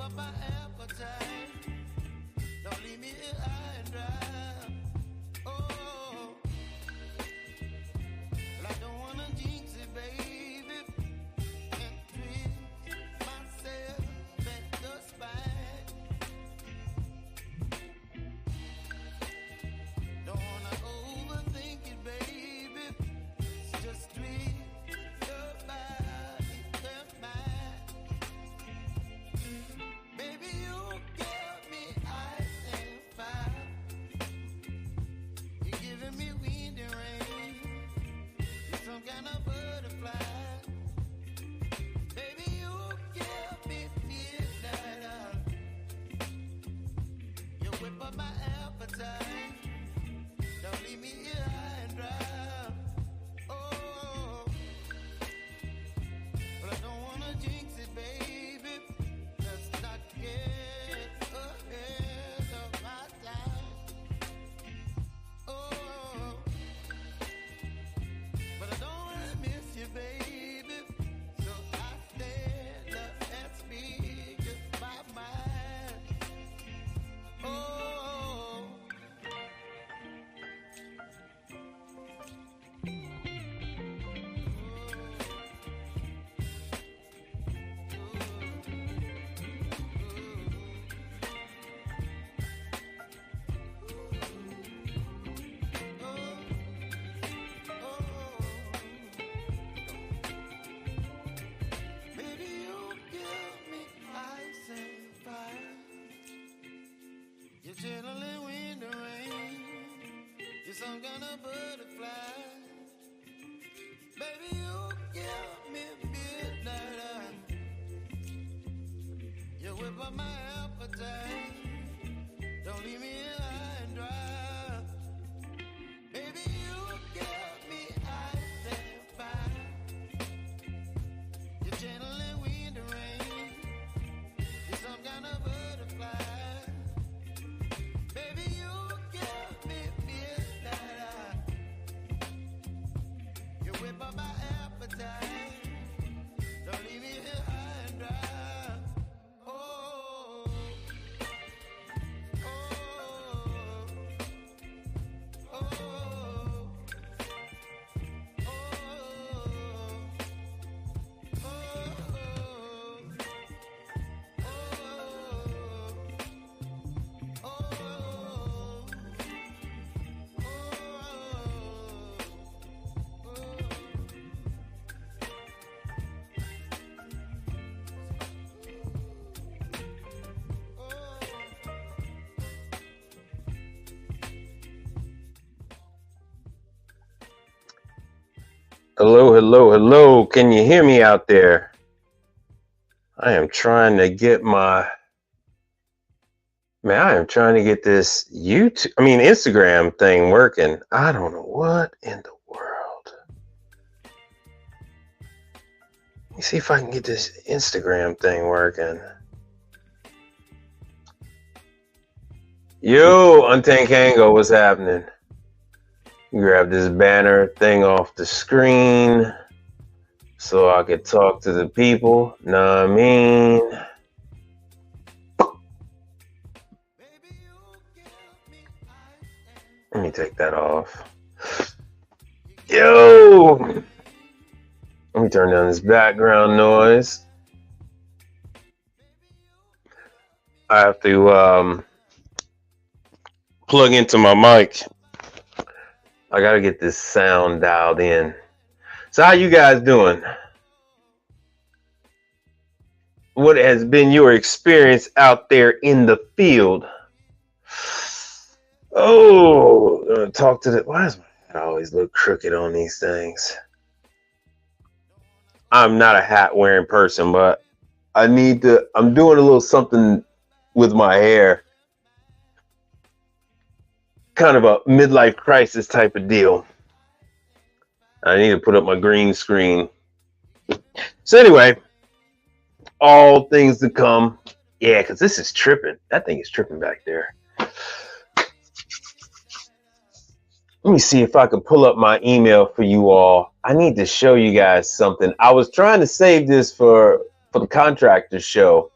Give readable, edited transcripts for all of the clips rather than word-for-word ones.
up my appetite. Don't leave me here high and dry. Oh, well, I don't wanna jinx it, baby, and twist myself at the spine. Don't wanna overthink it, baby. It's just twist your body and mine. Baby, you give me ice and fire. You're giving me wind and rain. You're some kind of butterfly. Baby, you give me midnight. You whip up my appetite. Don't leave me here high and dry. Oh, but I don't wanna jinx it, baby. Let's not get ahead of my time. Oh, but I don't wanna miss you, baby. So I stand up and speak just my mind. Oh. Baby, you give me ice and fire. You're channeling wind and rain. You're some kind of butterfly. Baby, you give me midnight. You whip up my appetite. Don't leave me here high and dry. Baby, you give me ice and fire. You're channeling wind and rain. You're some kind of butterfly. Baby, you give me midnight. You whip up my appetite. Don't leave me here high and dry. Oh, oh, oh, oh, Hello, hello, hello. Can you hear me out there? I am trying to get this Instagram thing working. I don't know what in the world. Let me see if I can get this Instagram thing working. Yo, Untankango, what's happening? Grab this banner thing off the screen so I could talk to the people. Know what I mean? Let me take that off. Yo! Let me turn down this background noise. I have to plug into my mic. I gotta get this sound dialed in. So how you guys doing? What has been your experience out there in the field? Oh, talk to the. Why does my head always look crooked on these things? I'm not a hat wearing person, but I'm doing a little something with my hair. Kind of a midlife crisis type of deal. I need to put up my green screen. So anyway, all things to come. Yeah, because this is tripping. That thing is tripping back there. Let me see if I can pull up my email for you all. I need to show you guys something. I was trying to save this for the contractor show.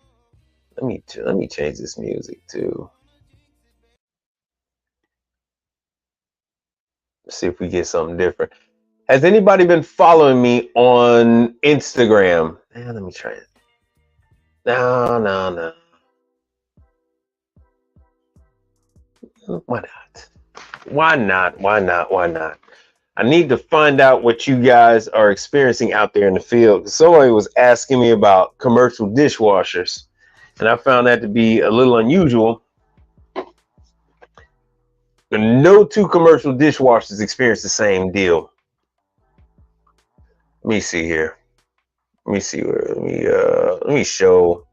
Let me change this music too. See if we get something different. Has anybody been following me on Instagram? Let me try it. No, no, no. Why not? Why not? Why not? Why not? I need to find out what you guys are experiencing out there in the field. Somebody was asking me about commercial dishwashers, and I found that to be a little unusual. No two commercial dishwashers experience the same deal. Let me see here. Let me see where. Let me show.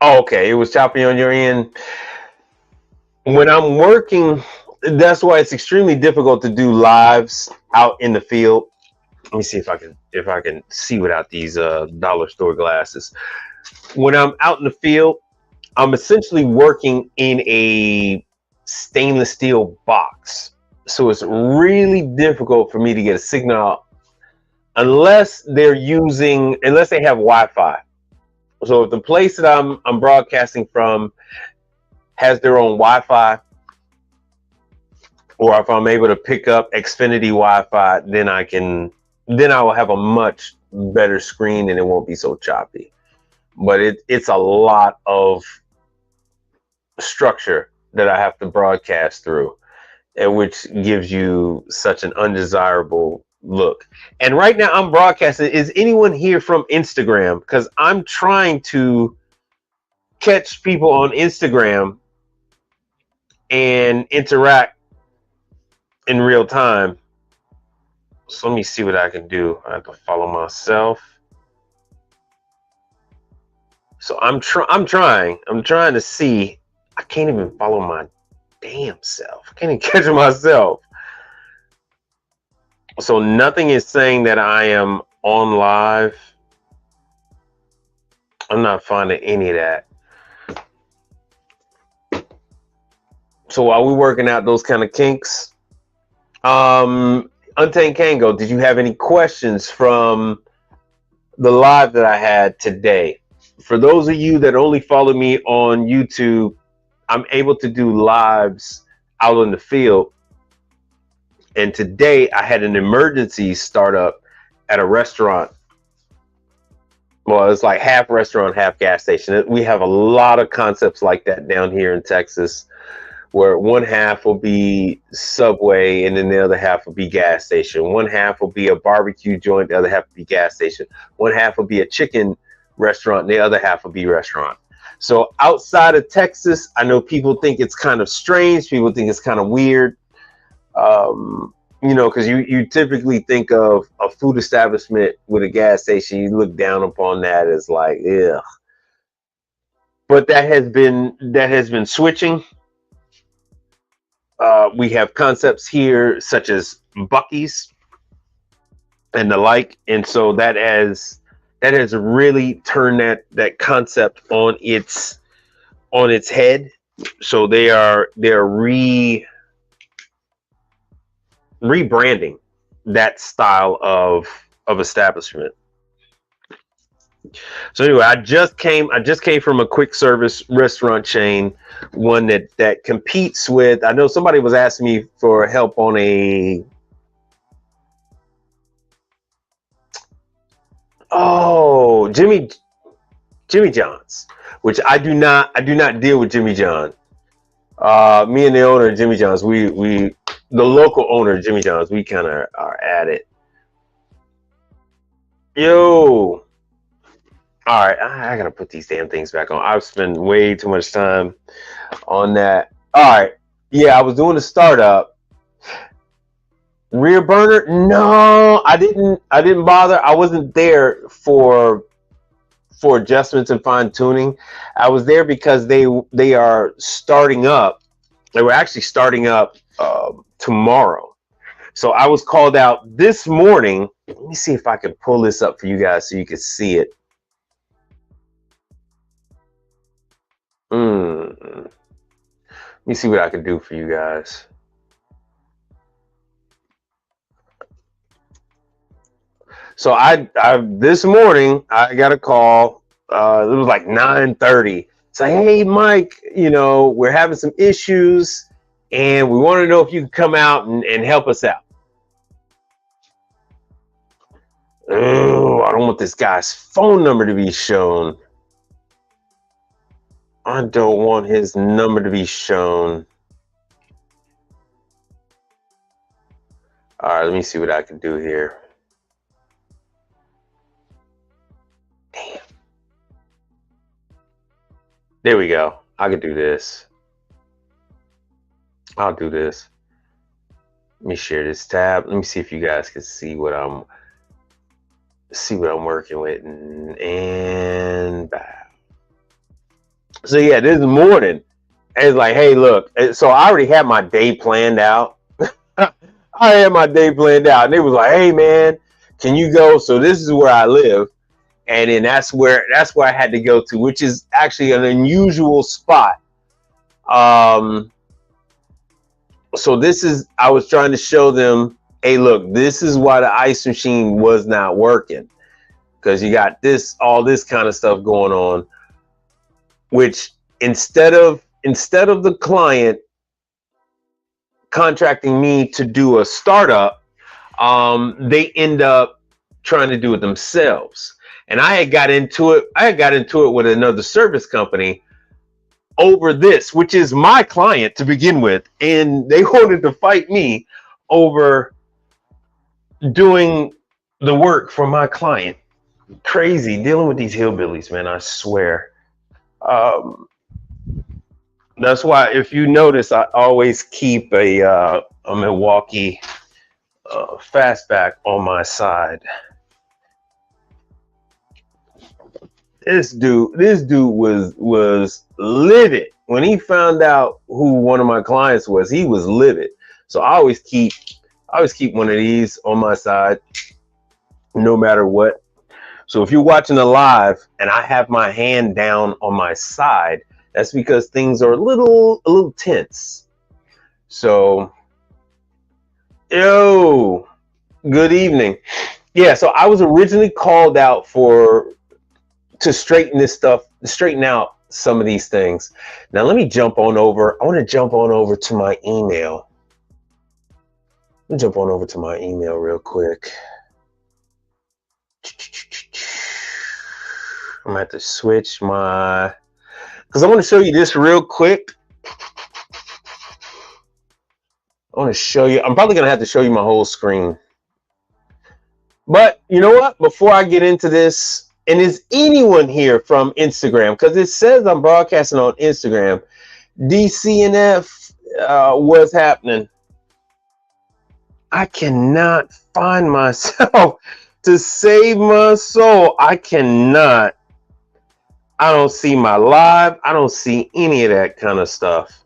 Oh, okay, it was choppy on your end. When I'm working, that's why it's extremely difficult to do lives out in the field. Let me see if I can see without these dollar store glasses. When I'm out in the field, I'm essentially working in a stainless steel box. So it's really difficult for me to get a signal unless they have Wi-Fi. So if the place that I'm broadcasting from has their own Wi-Fi, or if I'm able to pick up Xfinity Wi-Fi, then I will have a much better screen and it won't be so choppy. But it's a lot of structure that I have to broadcast through, and which gives you such an undesirable look. And right now I'm broadcasting. Is anyone here from Instagram? Because I'm trying to catch people on Instagram and interact in real time. So let me see what I can do. I have to follow myself. So I'm trying to see. I can't even follow my damn self. I can't even catch myself. So nothing is saying that I am on live. I'm not finding any of that. So while we're working out those kind of kinks, Untamed Kango, did you have any questions from the live that I had today? For those of you that only follow me on YouTube, I'm able to do lives out in the field. And today I had an emergency startup at a restaurant. Well, it's like half restaurant, half gas station. We have a lot of concepts like that down here in Texas, where one half will be Subway and then the other half will be gas station. One half will be a barbecue joint, the other half will be gas station. One half will be a chicken restaurant, and the other half will be restaurant. So outside of Texas, I know people think it's kind of strange. People think it's kind of weird. Because you typically think of a food establishment with a gas station, you look down upon that as like, ugh. But that has been switching. We have concepts here such as Buc-ee's and the like, and so that has really turned that concept on its head. So they're rebranding that style of establishment. So anyway, I just came from a quick service restaurant chain, one that competes with. I know somebody was asking me for help on Jimmy John's, which I do not deal with Jimmy John. Me and the owner of Jimmy John's, the local owner of Jimmy John's, we kind of are at it. Yo. All right, I gotta put these damn things back on. I've spent way too much time on that. All right, yeah, I was doing a startup. Rear burner? No, I didn't bother. I wasn't there for adjustments and fine tuning. I was there because they are starting up. They were actually starting up tomorrow. So I was called out this morning. Let me see if I can pull this up for you guys so you can see it. Let me see what I can do for you guys. So I this morning I got a call. It was like 9:30. It's like, hey Mike, we're having some issues, and we want to know if you can come out and help us out. Oh, I don't want this guy's phone number to be shown. I don't want his number to be shown. All right, let me see what I can do here. Damn. There we go. I can do this. I'll do this. Let me share this tab. Let me see if you guys can see what I'm working with. And bye. So yeah, this morning, it's like, hey, look. So I already had my day planned out. I had my day planned out, and it was like, hey man, can you go? So this is where I live, and then that's where I had to go to, which is actually an unusual spot. So I was trying to show them, hey, look, this is why the ice machine was not working, because you got all this kind of stuff going on, which instead of the client contracting me to do a startup, they end up trying to do it themselves. And I had got into it with another service company over this, which is my client to begin with, and they wanted to fight me over doing the work for my client. Crazy dealing with these hillbillies, man, I swear. That's why, if you notice, I always keep a Milwaukee fastback on my side. This dude was livid when he found out who one of my clients was. He was livid. So I always keep one of these on my side, no matter what. So if you're watching a live and I have my hand down on my side, that's because things are a little tense. So, yo, good evening. Yeah, so I was originally called out to straighten out some of these things. Now let me jump on over. I want to jump on over to my email. Let me jump on over to my email real quick. I'm gonna have to switch because I want to show you this real quick. I want to show you. I'm probably gonna have to show you my whole screen. But you know what? Before I get into this, and is anyone here from Instagram? Because it says I'm broadcasting on Instagram. DCNF, what's happening? I cannot find myself to save my soul. I cannot. I don't see my live. I don't see any of that kind of stuff.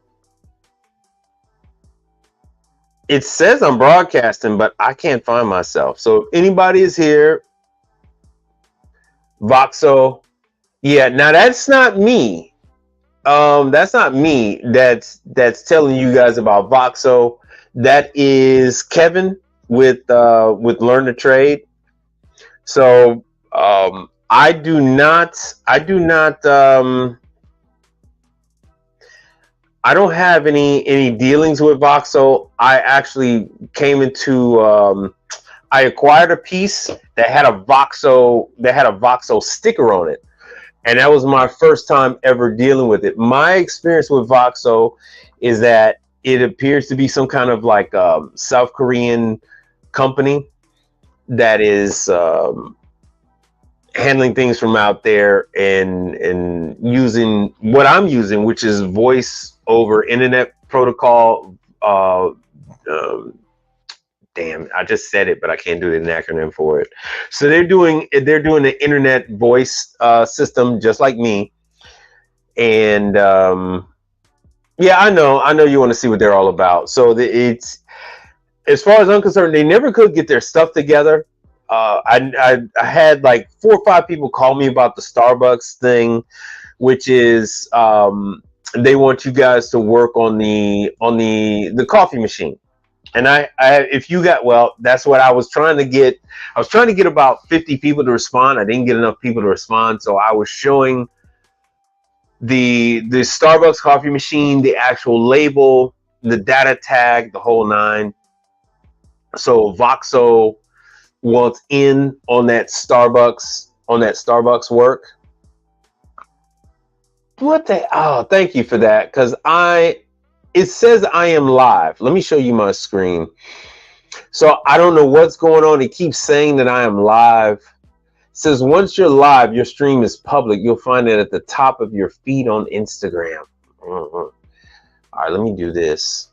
It says I'm broadcasting, but I can't find myself. So if anybody is here, Voxo, yeah. Now that's not me. That's not me. That's telling you guys about Voxo. That is Kevin with Learn to Trade. So I do not. I don't have any dealings with Voxo. I actually came into. I acquired a piece that had a Voxo sticker on it, and that was my first time ever dealing with it. My experience with Voxo is that it appears to be some kind of like South Korean company that is handling things from out there and using what I'm using, which is voice over internet protocol. Damn, I just said it, but I can't do an acronym for it. So they're doing the internet voice system just like me. And yeah, I know you want to see what they're all about. So it's, as far as I'm concerned, they never could get their stuff together. I had like 4 or 5 people call me about the Starbucks thing, which is they want you guys to work on the coffee machine. And if you got, well, that's what I was trying to get. I was trying to get about 50 people to respond. I didn't get enough people to respond, so I was showing the Starbucks coffee machine, the actual label, the data tag, the whole nine. So Voxo wants in on that Starbucks work. What the? Oh, thank you for that. Because it says I am live. Let me show you my screen. So I don't know what's going on. It keeps saying that I am live. It says once you're live, your stream is public. You'll find it at the top of your feed on Instagram. All right, let me do this.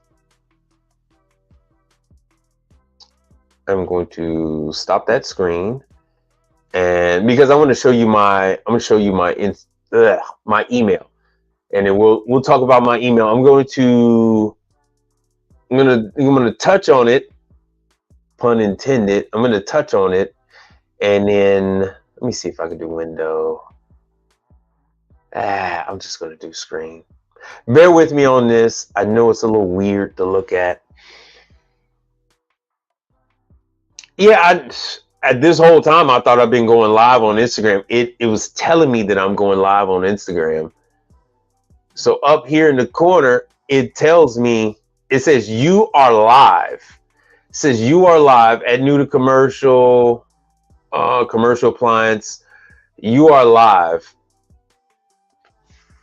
I'm going to stop that screen, and because I want to show you my email, and then we'll talk about my email. I'm going to touch on it, pun intended. I'm going to touch on it, and then let me see if I can do window. I'm just going to do screen. Bear with me on this. I know it's a little weird to look at. Yeah, at this whole time, I thought I've been going live on Instagram. It was telling me that I'm going live on Instagram. So up here in the corner, it tells me, it says you are live. It says you are live at New to Commercial Appliance. You are live.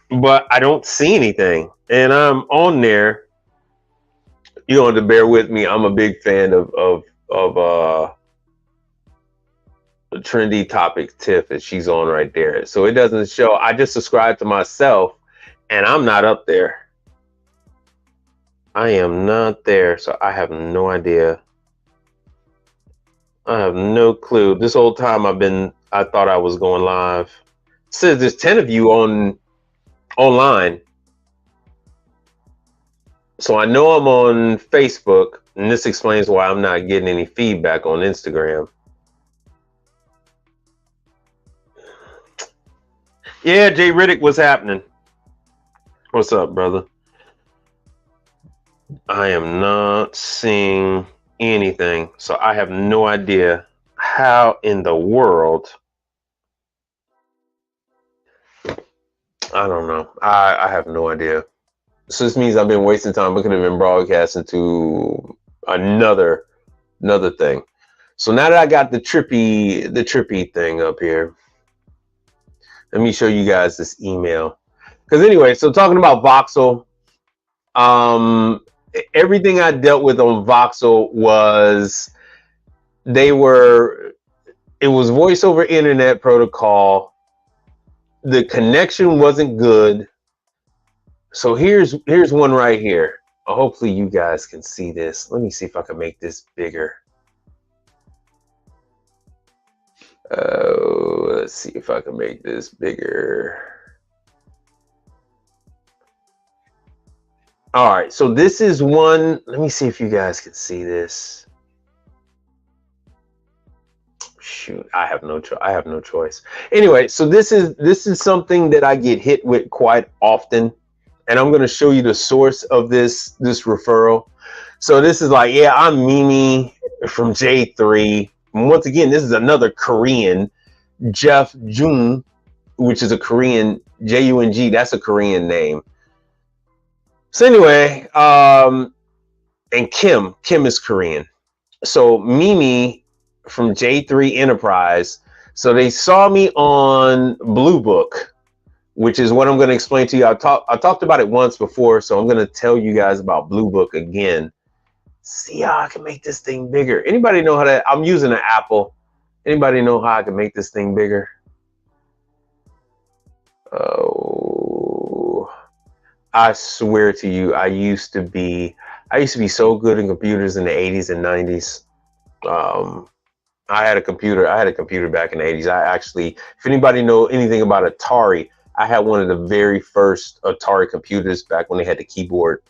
But I don't see anything. And I'm on there. You don't have to bear with me. I'm a big fan of the trendy topic Tiff, and she's on right there. So it doesn't show. I just subscribed to myself, and I'm not up there. I am not there, so I have no idea. I have no clue. This whole time I thought I was going live. It says there's 10 of you online. So I know I'm on Facebook, and this explains why I'm not getting any feedback on Instagram. Yeah, Jay Riddick, what's happening? What's up, brother? I am not seeing anything, so I have no idea how in the world. I don't know. I have no idea. So this means I've been wasting time. We could have been broadcasting to another thing. So now that I got the trippy thing up here, let me show you guys this email. Because anyway, so talking about Voxel, everything I dealt with on Voxel was it was voice over internet protocol. The connection wasn't good. So here's one right here. Hopefully you guys can see this. Let me see if I can make this bigger. Let's see if I can make this bigger. All right, so this is one. Let me see if you guys can see this. Shoot, I have no choice. Anyway, so this is something that I get hit with quite often, and I'm going to show you the source of this referral. So this is like, yeah, I'm Mimi from J3. And once again, this is another Korean, Jeff Jung, which is a Korean, Jung. That's a Korean name. So anyway, and Kim is Korean. So Mimi from J3 Enterprise. So they saw me on Blue Book, which is what I'm going to explain to you. I talked about it once before, so I'm going to tell you guys about Blue Book again. See how I can make this thing bigger. Anybody know how to? I'm using an Apple. Anybody know how I can make this thing bigger? Oh, I swear to you, I used to be so good in computers in the 80s and 90s. I had a computer back in the 80s. I actually, if anybody know anything about Atari, I had one of the very first Atari computers back when they had the keyboard.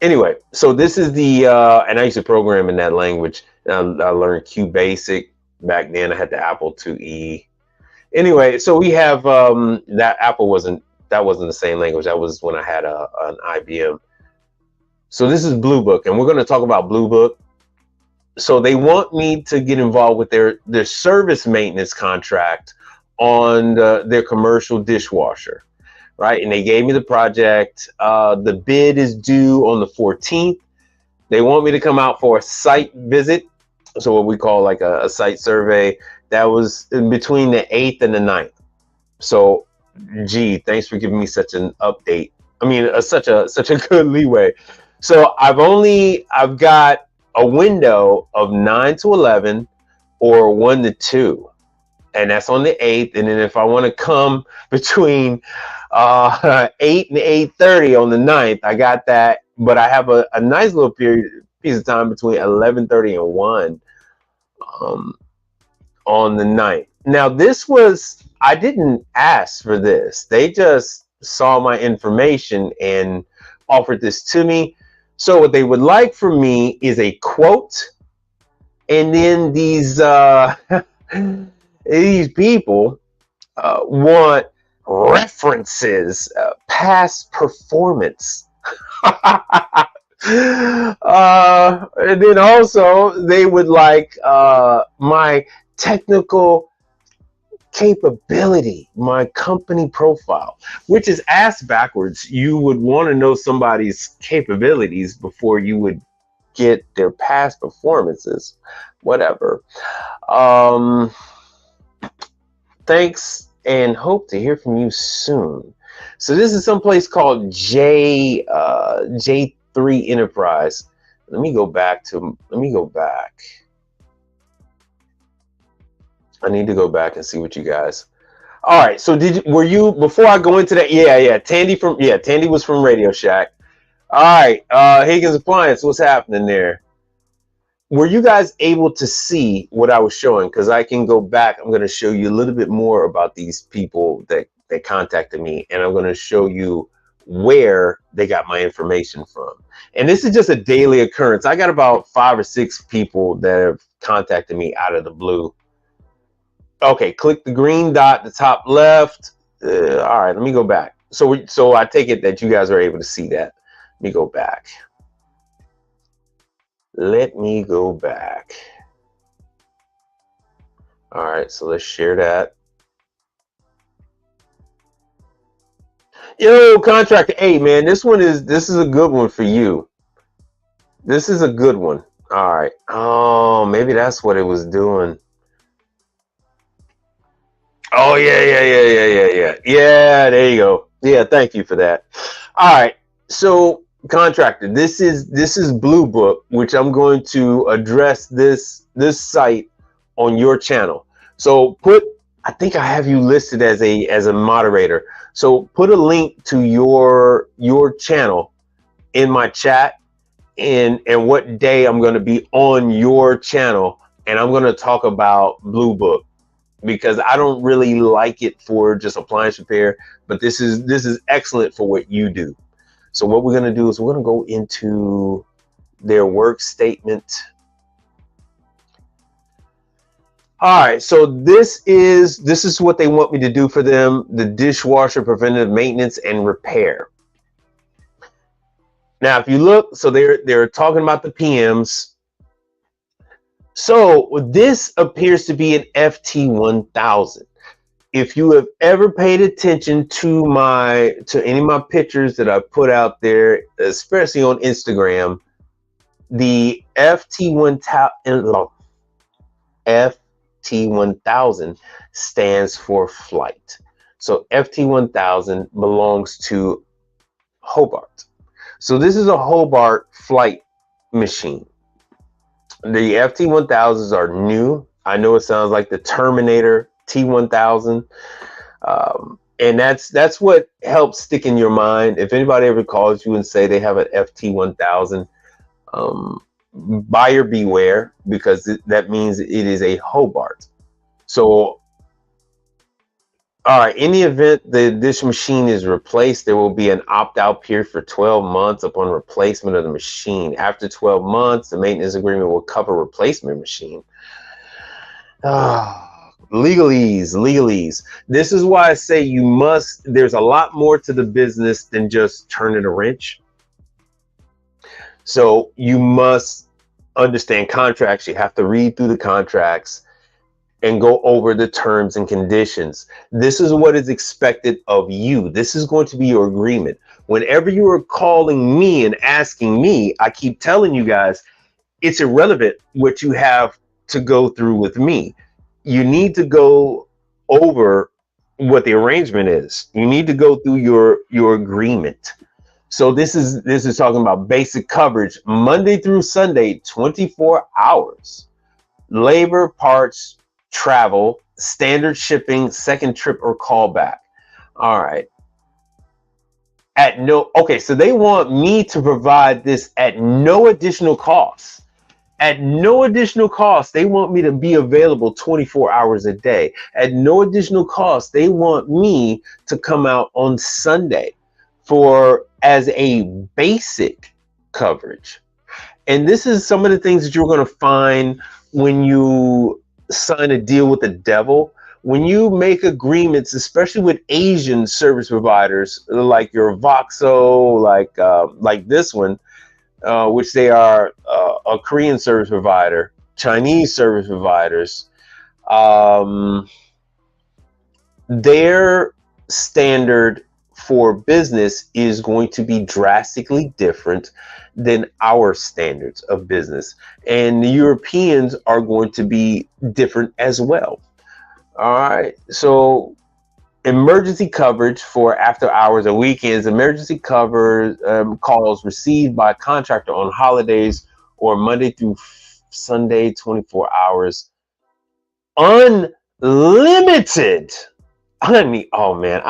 Anyway, so this is and I used to program in that language. I learned QBasic back then. I had the Apple IIe. Anyway, so we have that wasn't the same language. That was when I had an IBM. So this is Blue Book, and we're going to talk about Blue Book. So they want me to get involved with their service maintenance contract on their commercial dishwasher, right? And they gave me the project. The bid is due on the 14th. They want me to come out for a site visit, so what we call like a site survey. That was in between the 8th and the 9th. So, gee, thanks for giving me such an update. I mean, such a good leeway. So I've got a window of 9 to 11 or 1 to 2, and that's on the 8th. And then if I want to come between 8 and 8:30 on the 9th, I got that. But I have a nice little piece of time between 11:30 and 1 on the 9th. Now I didn't ask for this. They just saw my information and offered this to me. So what they would like from me is a quote, and then these these people want references, past performance. And then also they would like my technical capability, my company profile, which is ass backwards. You would want to know somebody's capabilities before you would get their past performances. Whatever. Thanks, and hope to hear from you soon. So this is someplace called J3 Enterprise. Let me go back. I need to go back and see what you guys. All right. So were you, before I go into that? Yeah. Tandy was from Radio Shack. All right. Higgins Appliance. What's happening there? Were you guys able to see what I was showing? Because I can go back. I'm going to show you a little bit more about these people that contacted me, and I'm going to show you where they got my information from. And this is just a daily occurrence. I got about 5 or 6 people that have contacted me out of the blue. Okay, click the green dot at the top left. All right, let me go back. So I take it that you guys are able to see that. Let me go back. All right, so let's share that. Yo, contractor 8, man, this is a good one for you. This is a good one. All right. Oh, maybe that's what it was doing. Oh, yeah. Yeah, there you go. Yeah, thank you for that. All right. So, contractor, this is Blue Book, which I'm going to address this site on your channel. So I think I have you listed as a moderator. So put a link to your channel in my chat, and what day I'm going to be on your channel, and I'm going to talk about Blue Book, because I don't really like it for just appliance repair, but this is excellent for what you do. So what we're going to do is we're going to go into their work statement. All right, so this is what they want me to do for them: the dishwasher preventative maintenance and repair. Now, if you look, so they're talking about the PMs. So this appears to be an FT1000. If you have ever paid attention to any of my pictures that I put out there, especially on Instagram, the FT1000 stands for flight. So FT1000 belongs to Hobart. So this is a Hobart flight machine. The FT1000s are new. I know it sounds like the Terminator T1000, and that's what helps stick in your mind. If anybody ever calls you and say they have an FT1000, buyer beware, because that means it is a Hobart. So, all right, in the event that this machine is replaced, there will be an opt-out period for 12 months upon replacement of the machine. After 12 months, the maintenance agreement will cover replacement machine. Legalese. This is why I say there's a lot more to the business than just turning a wrench. So you must understand contracts. You have to read through the contracts and go over the terms and conditions. This is what is expected of you. This is going to be your agreement. Whenever you are calling me and asking me, I keep telling you guys, it's irrelevant what you have to go through with me. You need to go over what the arrangement is. You need to go through your agreement. So this is talking about basic coverage Monday through Sunday, 24 hours. Labor, parts, travel, standard shipping, second trip or callback. All right. Okay, so they want me to provide this at no additional cost. At no additional cost, they want me to be available 24 hours a day. At no additional cost, they want me to come out on Sunday for as a basic coverage. And this is some of the things that you're going to find when you sign a deal with the devil. When you make agreements, especially with Asian service providers like your Voxo, like this one, which they are a Korean service provider, Chinese service providers, their standard for business is going to be drastically different than our standards of business. And the Europeans are going to be different as well. All right. So emergency coverage for after hours or weekends, emergency cover calls received by a contractor on holidays or Monday through Sunday, 24 hours. Unlimited. Oh man,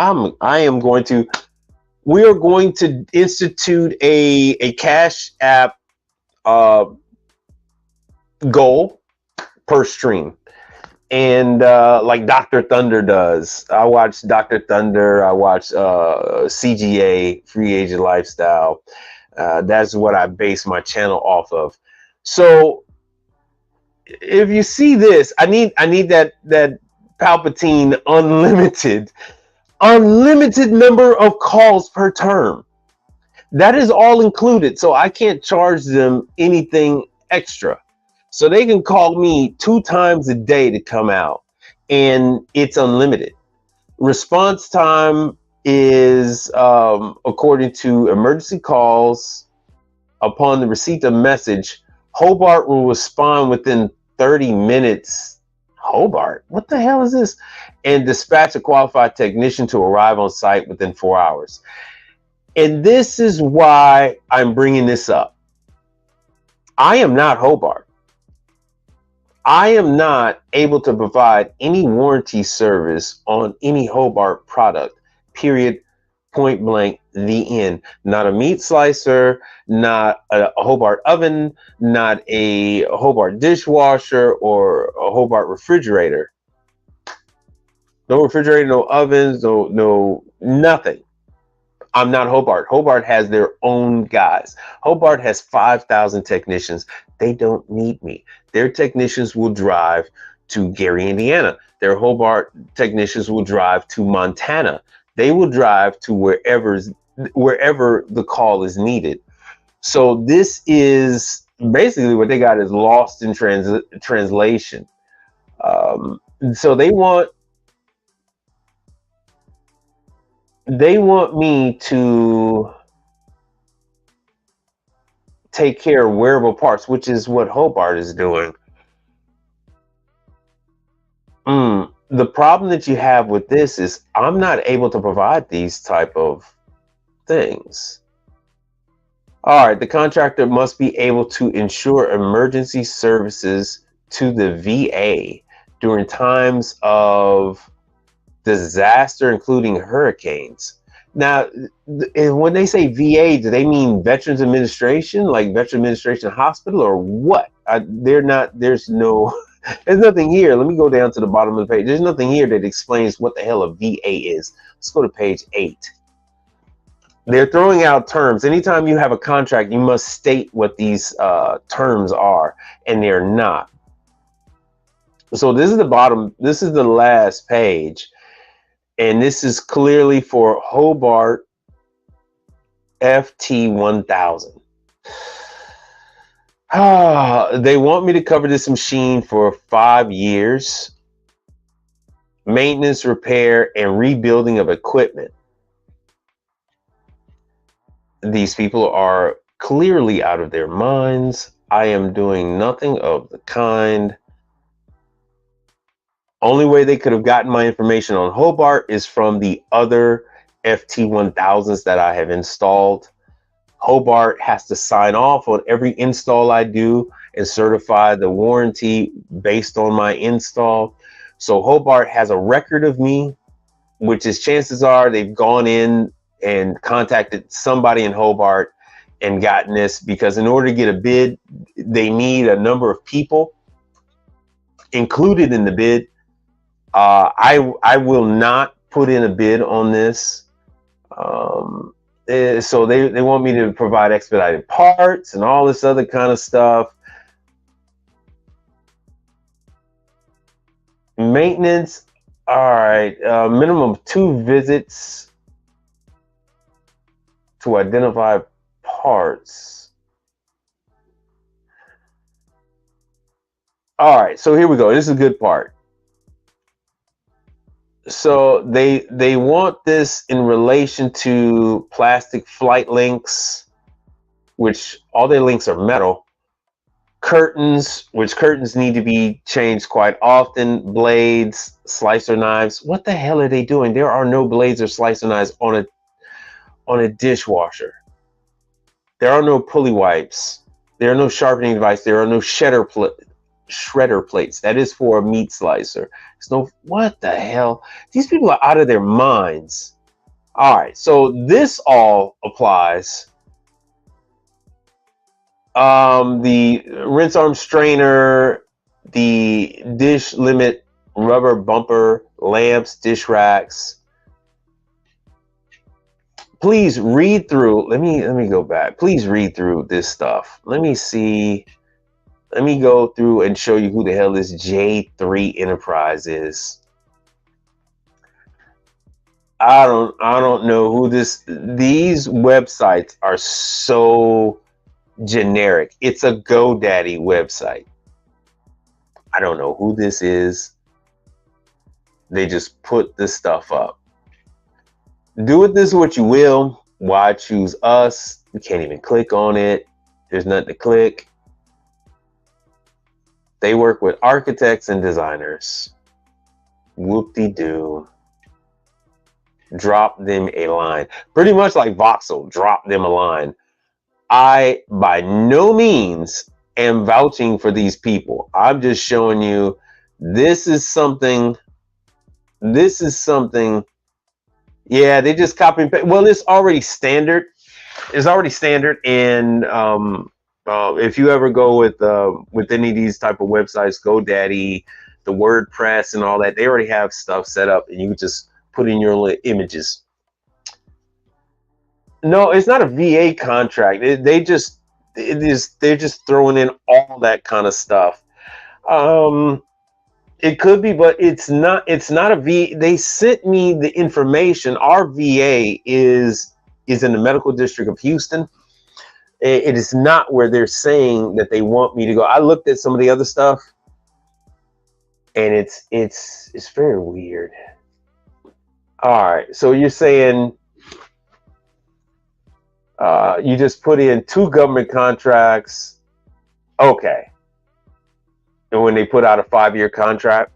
we are going to institute a cash app goal per stream. And like Dr. Thunder does. I watch Dr. Thunder. I watch CGA, Free Agent Lifestyle. That's what I base my channel off of. So if you see this, I need that Palpatine unlimited number of calls per term. That is all included. So I can't charge them anything extra. So they can call me 2 times a day to come out, and it's unlimited. Response time is, according to emergency calls, upon the receipt of message, Hobart will respond within 30 minutes. Hobart? What the hell is this? And dispatch a qualified technician to arrive on site within 4 hours. And this is why I'm bringing this up. I am not Hobart. I am not able to provide any warranty service on any Hobart product, period, point blank, the end. Not a meat slicer, not a Hobart oven, not a Hobart dishwasher or a Hobart refrigerator. No refrigerator, no ovens, no nothing. I'm not Hobart. Hobart has their own guys. Hobart has 5,000 technicians. They don't need me. Their technicians will drive to Gary, Indiana. Their Hobart technicians will drive to Montana. They will drive to wherever the call is needed. So this is basically what they got is lost in translation. So they want me to take care of wearable parts, which is what Hobart is doing. The problem that you have with this is I'm not able to provide these type of things. All right, the contractor must be able to ensure emergency services to the VA during times of disaster, including hurricanes. Now, when they say VA, do they mean Veterans Administration, like Veterans Administration Hospital, or what? There's nothing here. Let me go down to the bottom of the page. There's nothing here that explains what the hell a VA is. Let's go to page 8. They're throwing out terms. Anytime you have a contract, you must state what these terms are, and they're not. So this is the bottom. This is the last page. And this is clearly for Hobart FT1000. They want me to cover this machine for 5 years. Maintenance, repair, and rebuilding of equipment. These people are clearly out of their minds. I am doing nothing of the kind. Only way they could have gotten my information on Hobart is from the other FT1000s that I have installed. Hobart has to sign off on every install I do and certify the warranty based on my install. So Hobart has a record of me, which is chances are they've gone in and contacted somebody in Hobart and gotten this, because in order to get a bid, they need a number of people included in the bid. I will not put in a bid on this. So they want me to provide expedited parts and all this other kind of stuff. Maintenance, all right, minimum of 2 visits to identify parts. All right, so here we go. This is a good part. So they want this in relation to plastic flight links, which all their links are metal. Curtains, which curtains need to be changed quite often. Blades, slicer knives. What the hell are they doing? There are no blades or slicer knives on a dishwasher. There are no pulley wipes. There are no sharpening device. There are no shredder plates. That is for a meat slicer. There's no, what the hell? These people are out of their minds. All right, so this all applies. The rinse arm strainer, the dish limit rubber bumper, lamps, dish racks. Please read through. Let me go back. Please read through this stuff. Let me see. Let me go through and show you who the hell this J3 Enterprise is. I don't know who this. These websites are so generic. It's a GoDaddy website. I don't know who this is. They just put this stuff up. Do with this what you will. Why choose us? You can't even click on it. There's nothing to click. They work with architects and designers. Whoop-de-doo. Drop them a line. Pretty much like Voxel, drop them a line. I, by no means, am vouching for these people. I'm just showing you this is something. Yeah, they just copy and paste. Well, it's already standard. It's already standard. And if you ever go with any of these type of websites, GoDaddy, the WordPress and all that, they already have stuff set up and you can just put in your little images. No, it's not a VA contract. They're just throwing in all that kind of stuff. It could be, but it's not. It's not a VA. They sent me the information. Our VA is in the medical district of Houston. It is not where they're saying that they want me to go. I looked at some of the other stuff, and it's very weird. All right, so you're saying you just put in 2 government contracts, okay? And when they put out a 5-year contract,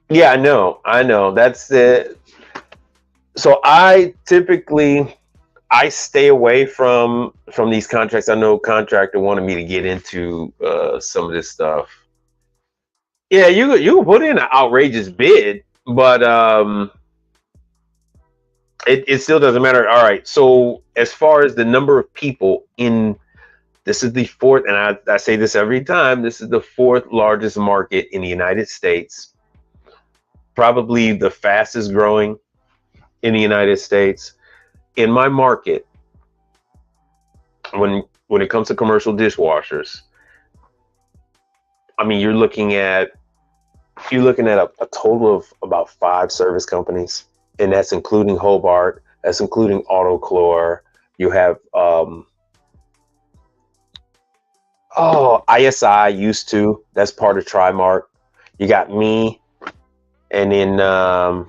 yeah, I know. That's it. So I typically stay away from these contracts. I know contractor wanted me to get into some of this stuff. Yeah, you can put in an outrageous bid, but it still doesn't matter. All right. So as far as the number of people in, this is the 4th, and I say this every time, this is the 4th largest market in the United States, probably the fastest growing in the United States. In my market, when it comes to commercial dishwashers, I mean, you're looking at a total of about 5 service companies, and that's including Hobart, that's including Autoclore. You have ISI used to. That's part of Trimark. You got me, and then hell,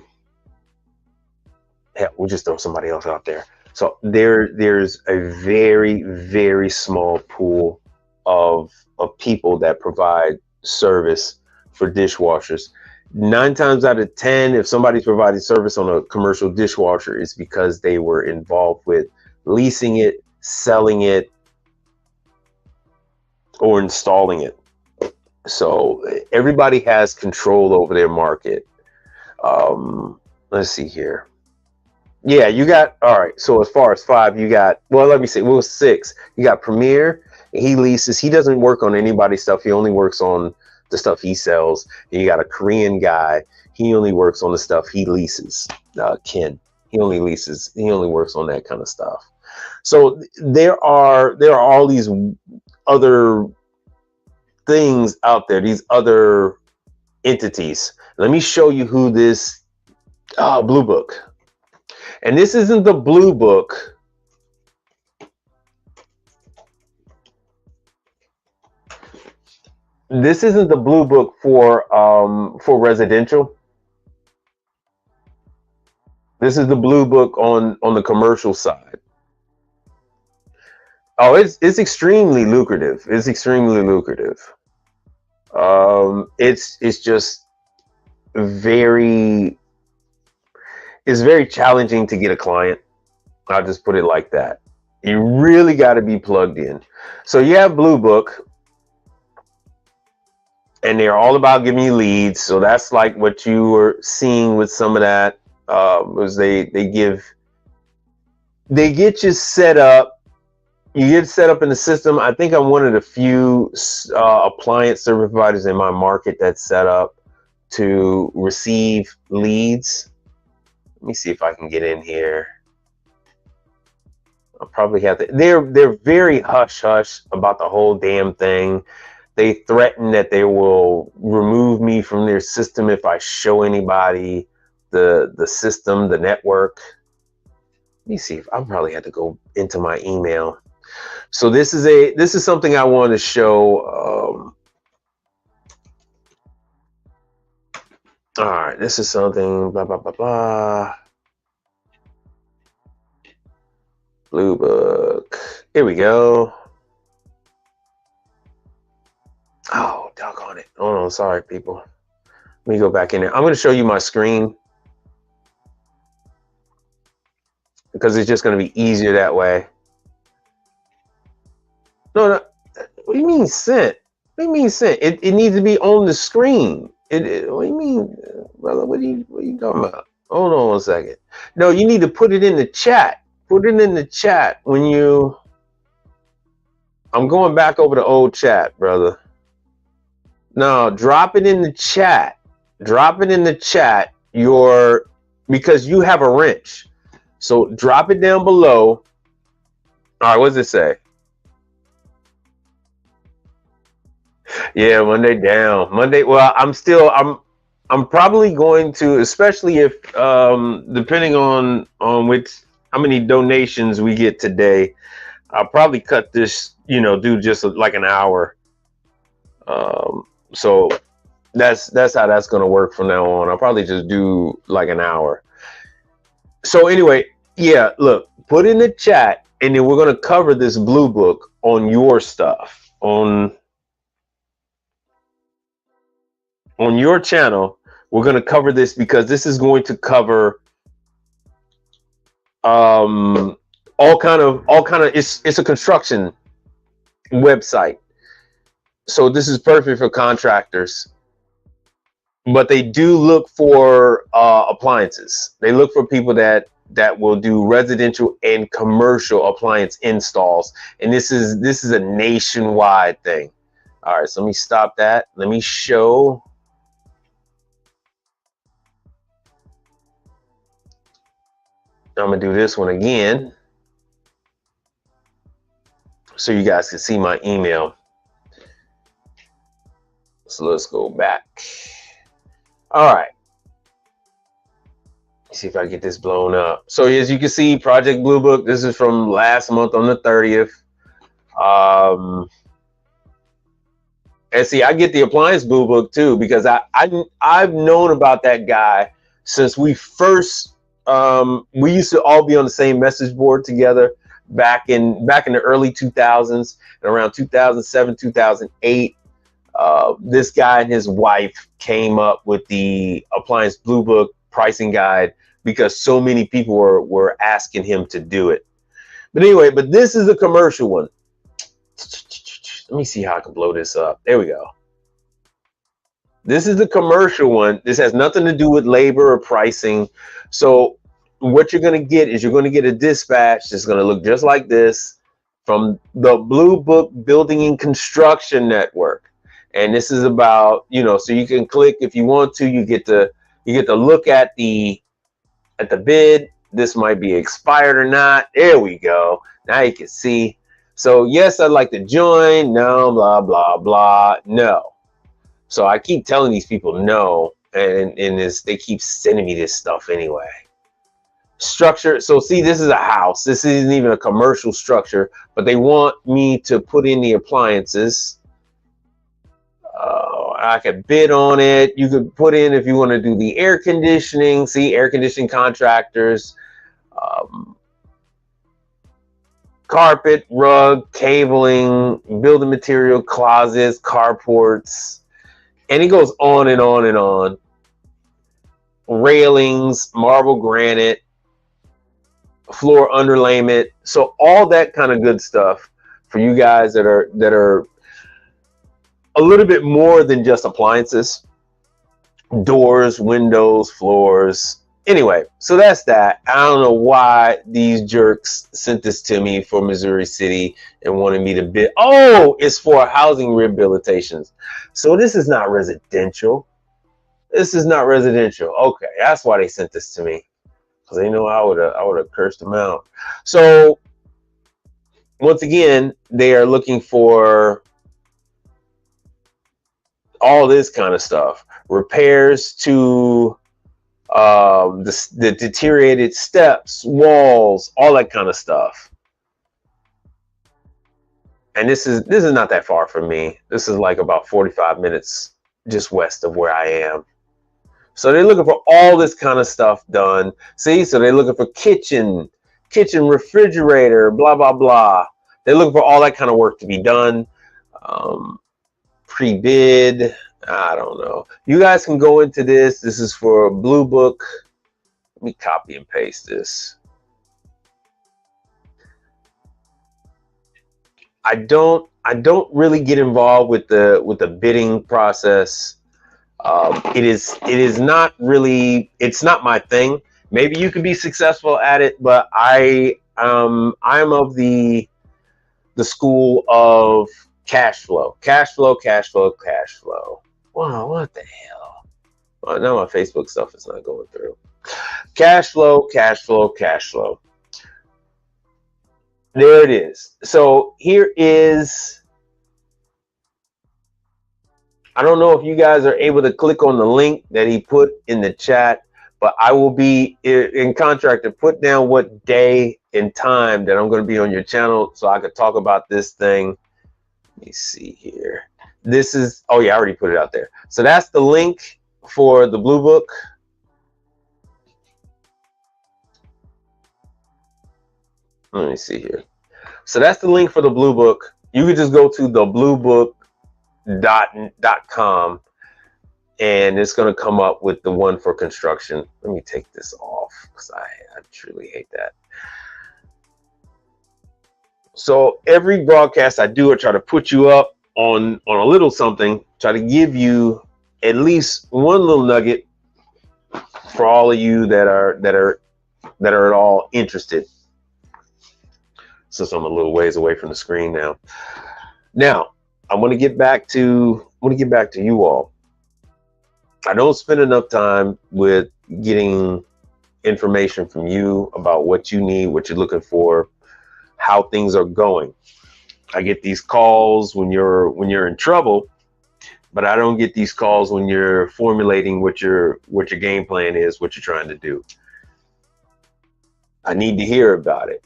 we'll just throw somebody else out there. So there's a very, very small pool of people that provide service for dishwashers. 9 times out of 10, if somebody's providing service on a commercial dishwasher, it's because they were involved with leasing it, selling it, or installing it. So everybody has control over their market. Let's see here. Yeah, you got, all right. So as far as 5, you got, well, let me see. Well, 6. You got Premier. He leases. He doesn't work on anybody's stuff. He only works on the stuff he sells. And you got a Korean guy. He only works on the stuff he leases. Ken. He only leases. He only works on that kind of stuff. So there are all these other things out there. These other entities. Let me show you who this Blue Book. And this isn't the Blue Book. This isn't the Blue Book for residential. This is the Blue Book on the commercial side. Oh, it's extremely lucrative. It's extremely lucrative. It's just very. It's very challenging to get a client. I'll just put it like that. You really got to be plugged in. So you have Blue Book, and they're all about giving you leads. So that's like what you were seeing with some of that. Was they get you set up. You get set up in the system. I think I'm one of the few appliance service providers in my market that's set up to receive leads. Let me see if I can get in here. I'll probably have to. They're very hush hush about the whole damn thing. They threaten that they will remove me from their system if I show anybody the system, the network. Let me see if I'll probably have to go into my email. So this is something I want to show. All right, this is something, blah, blah, blah, blah. Blue Book. Here we go. Oh, doggone it. Oh, no, sorry, people. Let me go back in there. I'm going to show you my screen because it's just going to be easier that way. No. What do you mean sent? What do you mean sent? It needs to be on the screen. What do you mean, brother? What are you talking about? Hold on one second. No, you need to put it in the chat. Put it in the chat when you. I'm going back over the old chat, brother. No, drop it in the chat. Drop it in the chat. Because you have a wrench. So drop it down below. All right, what does it say? Yeah, Monday down. Monday. Well, I'm probably going to, especially if depending on how many donations we get today, I'll probably cut this, do just like an hour. So that's how that's going to work from now on. I'll probably just do like an hour. So anyway, yeah, look, put in the chat, and then we're going to cover this Blue Book on your stuff on your channel. We're going to cover this because this is going to cover all kind of it's a construction website. So this is perfect for contractors, but they do look for appliances. They look for people that will do residential and commercial appliance installs. And this is a nationwide thing. All right, so let me stop that. Let me show. I'm gonna do this one again so you guys can see my email. So let's go back. All right. See if I get this blown up. So as you can see, Project Blue Book. This is from last month on the 30th. And see, I get the Appliance Blue Book too because I've known about that guy since we first we used to all be on the same message board together back in the early 2000s and around 2007 2008. This guy and his wife came up with the Appliance Blue Book pricing guide because so many people were asking him to do it. But anyway, but this is a commercial one. Let me see how I can blow this up. There we go. This is the commercial one. This has nothing to do with labor or pricing. So what you're going to get is you're going to get a dispatch that's going to look just like this from the Blue Book Building and Construction Network. And this is about, so you can click if you want to, you get to look at the bid. This might be expired or not. There we go. Now you can see. So yes, I'd like to join. No, blah, blah, blah. No. So I keep telling these people no. And they keep sending me this stuff anyway. Structure. So see, this is a house. This isn't even a commercial structure, but they want me to put in the appliances. I could bid on it. You could put in if you want to do the air conditioning. See, air conditioning contractors. Carpet, rug, cabling, building material, closets, carports, and it goes on and on and on. Railings, marble granite, floor underlayment. So all that kind of good stuff for you guys that are a little bit more than just appliances. Doors, windows, floors. Anyway, so that's that. I don't know why these jerks sent this to me for Missouri City and wanted me to bid. Oh, it's for housing rehabilitations. So this is not residential. This is not residential. Okay, that's why they sent this to me. Because they know I would have cursed them out. So once again, they are looking for all this kind of stuff. Repairs to the deteriorated steps, walls, all that kind of stuff. And this is not that far from me. This is like about 45 minutes just west of where I am. So they're looking for all this kind of stuff done. See, so they're looking for kitchen, refrigerator, blah, blah, blah. They're looking for all that kind of work to be done. Pre-bid. I don't know. You guys can go into this. This is for Blue Book. Let me copy and paste this. I don't really get involved with the bidding process. It is not really, it's not my thing. Maybe you could be successful at it, but I'm of the school of cash flow. Wow, what the hell? Well, now my Facebook stuff is not going through. Cash flow. There it is. So here is, I don't know if you guys are able to click on the link that he put in the chat, but I will be in contract to put down what day and time that I'm going to be on your channel so I could talk about this thing. Let me see here. This is, oh yeah, I already put it out there. So that's the link for the Blue Book. Let me see here. So that's the link for the Blue Book. You could just go to thebluebook.com and it's going to come up with the one for construction. Let me take this off because I truly hate that. So every broadcast I do, I try to put you up on a little something, try to give you at least one little nugget for all of you that are at all interested. Since I'm a little ways away from the screen now. Now, I want to get back to you all. I don't spend enough time with getting information from you about what you need, what you're looking for, how things are going. I get these calls when you're in trouble, but I don't get these calls when you're formulating what your game plan is, what you're trying to do. I need to hear about it.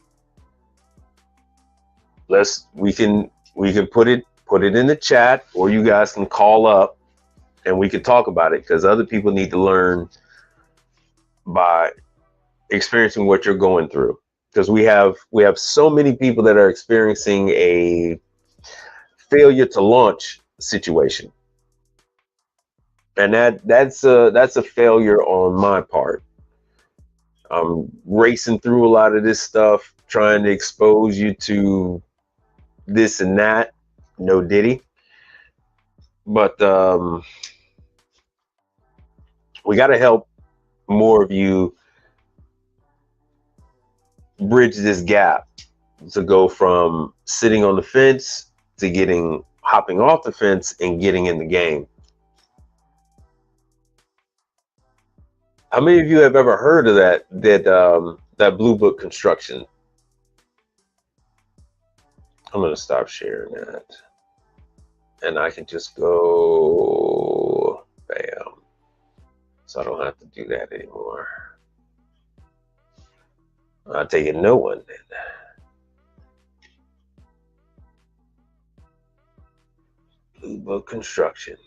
We can put it in the chat, or you guys can call up and we can talk about it, because other people need to learn by experiencing what you're going through. Because we have so many people that are experiencing a failure to launch situation, and that's a failure on my part. I'm racing through a lot of this stuff, trying to expose you to this and that. No diddy. But we got to help more of you bridge this gap to go from sitting on the fence to hopping off the fence and getting in the game. How many of you have ever heard of that Blue Book construction? I'm going to stop sharing that. And I can just go bam. So I don't have to do that anymore. I'll take it no one then. Blue Book construction.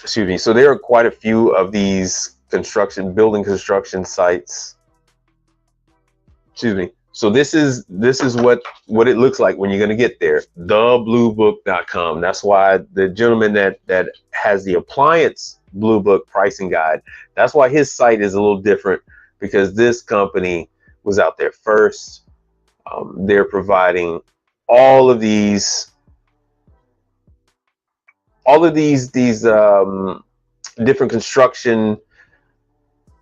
Excuse me. So there are quite a few of these building construction sites. Excuse me. So this is what it looks like when you're going to get there. Thebluebook.com. That's why the gentleman that has the Appliance Blue Book pricing guide, that's why his site is a little different, because this company was out there first. They're providing all of these different construction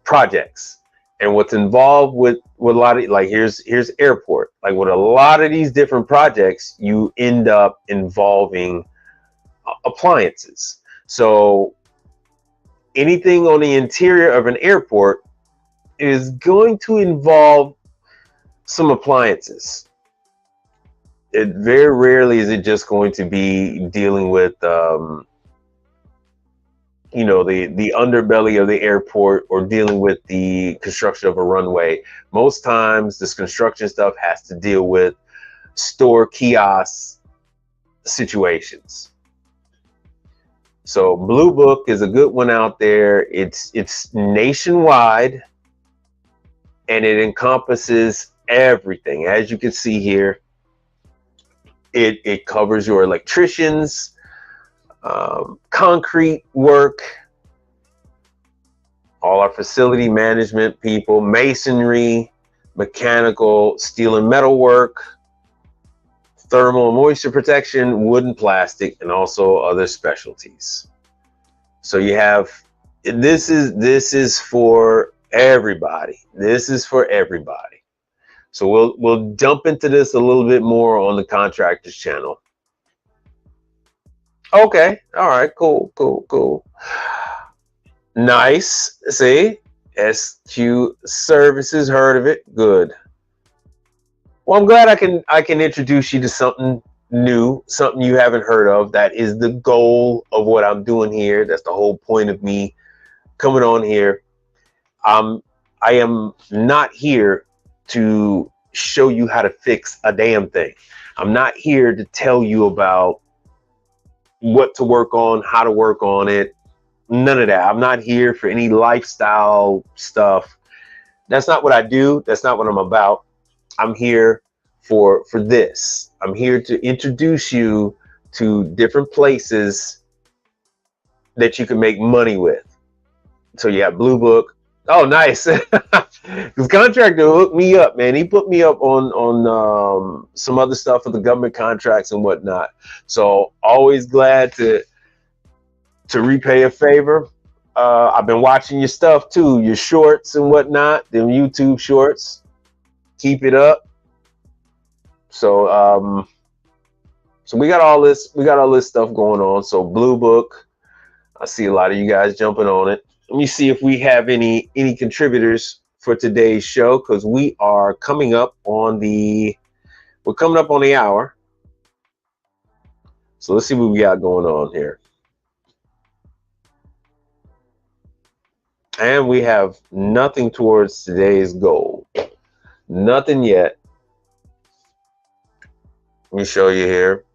projects. And what's involved with a lot of, like, here's airport. Like, with a lot of these different projects, you end up involving appliances. So anything on the interior of an airport is going to involve some appliances. It very rarely is it just going to be dealing with the underbelly of the airport, or dealing with the construction of a runway. Most times this construction stuff has to deal with store kiosk situations. So Blue Book is a good one out there. It's nationwide, and it encompasses everything. As you can see here, it covers your electricians, concrete work, all our facility management people, masonry, mechanical, steel and metal work, thermal and moisture protection, wood and plastic, and also other specialties. So you have, this is for everybody. This is for everybody. So we'll jump into this a little bit more on the contractors channel. Okay. All right. Cool. Nice. See, SQ Services, heard of it? Good. Well, I'm glad I can introduce you to something new, something you haven't heard of. That is the goal of what I'm doing here. That's the whole point of me coming on here. I am not here to show you how to fix a damn thing. I'm not here to tell you about what to work on, how to work on it. None of that. I'm not here for any lifestyle stuff. That's not what I do. That's not what I'm about. I'm here for this. I'm here to introduce you to different places that you can make money with. So you have Blue Book. Oh, nice. This contractor hooked me up, man. He put me up on some other stuff with the government contracts and whatnot. So always glad to repay a favor. I've been watching your stuff too, your shorts and whatnot, them YouTube shorts. Keep it up. So so we got all this stuff going on. So Blue Book, I see a lot of you guys jumping on it. Let me see if we have any contributors for today's show, because we are coming up on the hour. So let's see what we got going on here. And we have nothing towards today's goal. Nothing yet. Let me show you here.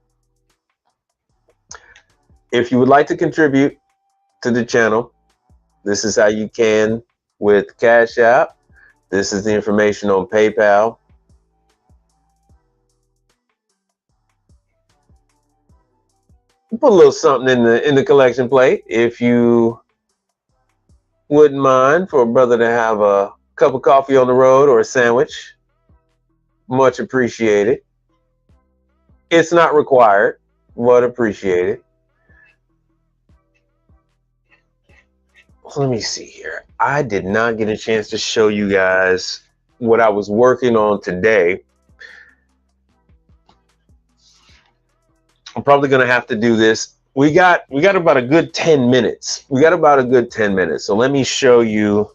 If you would like to contribute to the channel, this is how you can with Cash App. This is the information on PayPal. Put a little something in the collection plate if you wouldn't mind for a brother to have a cup of coffee on the road or a sandwich. Much appreciated. It's not required, but appreciated. So let me see here. I did not get a chance to show you guys what I was working on today. I'm probably going to have to do this. We got about a good 10 minutes. We got about a good 10 minutes. So let me show you.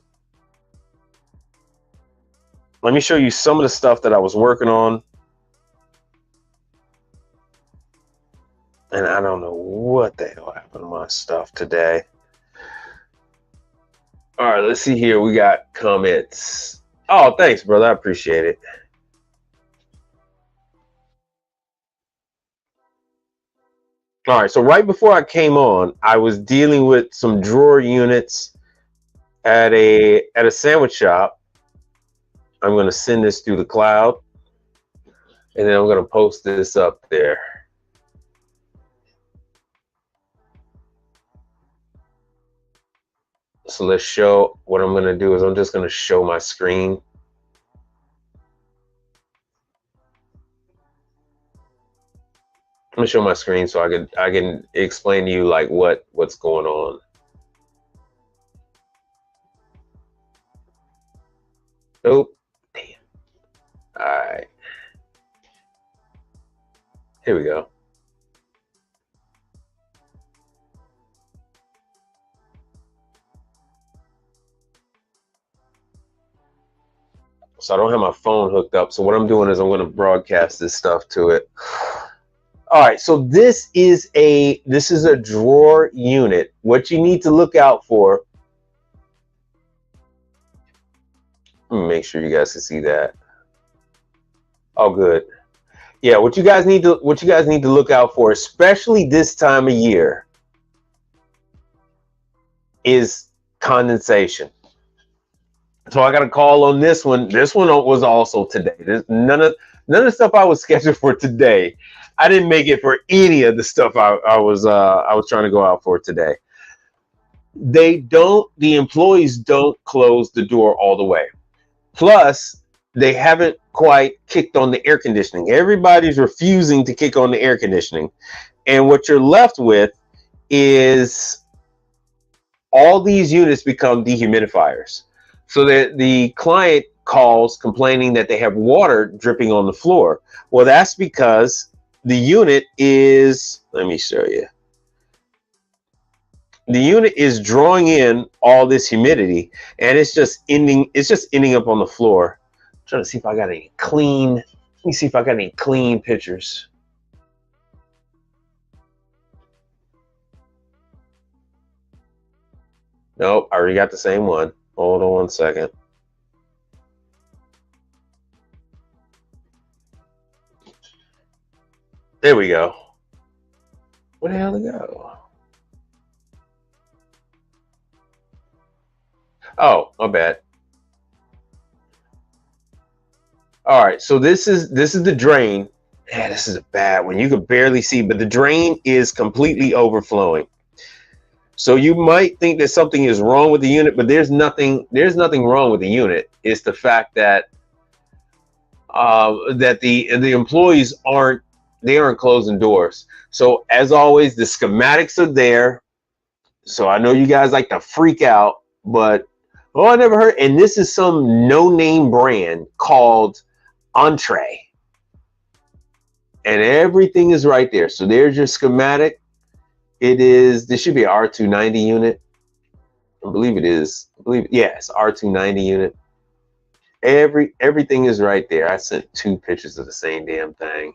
Let me show you some of the stuff that I was working on. And I don't know what the hell happened to my stuff today. All right, let's see here. We got comments. Oh, thanks, brother. I appreciate it. All right, so right before I came on, I was dealing with some drawer units at a sandwich shop. I'm going to send this through the cloud, and then I'm going to post this up there. So let's show. What I'm going to do is I'm just going to show my screen. I'm going to show my screen so I can explain to you like what's going on. Nope. Damn. All right. Here we go. So I don't have my phone hooked up. So what I'm doing is I'm going to broadcast this stuff to it. All right. So this is a drawer unit. What you need to look out for. Let me make sure you guys can see that. Oh, good. Yeah. What you guys need to look out for, especially this time of year, is condensation. So I got a call on this one. This one was also today. None of the stuff I was scheduled for today. I didn't make it for any of the stuff I was trying to go out for today. The employees don't close the door all the way. Plus, they haven't quite kicked on the air conditioning. Everybody's refusing to kick on the air conditioning. And what you're left with is all these units become dehumidifiers. So that the client calls complaining that they have water dripping on the floor. Well, that's because the unit is, let me show you. The unit is drawing in all this humidity, and it's just ending up on the floor. I'm trying to see if I got any clean. Let me see if I got any clean pictures. Nope, I already got the same one. Hold on 1 second. There we go. Where the hell did it go? Oh, my bad. All right, so this is the drain. Yeah, this is a bad one. You can barely see, but the drain is completely overflowing. So you might think that something is wrong with the unit, but there's nothing wrong with the unit. It's the fact that the employees aren't closing doors. So as always, the schematics are there. So I know you guys like to freak out, but I never heard. And this is some no-name brand called Entree, and everything is right there. So there's your schematic. This should be an R290 unit. I believe it is. Yes, R290 unit. Everything is right there. I sent 2 pictures of the same damn thing.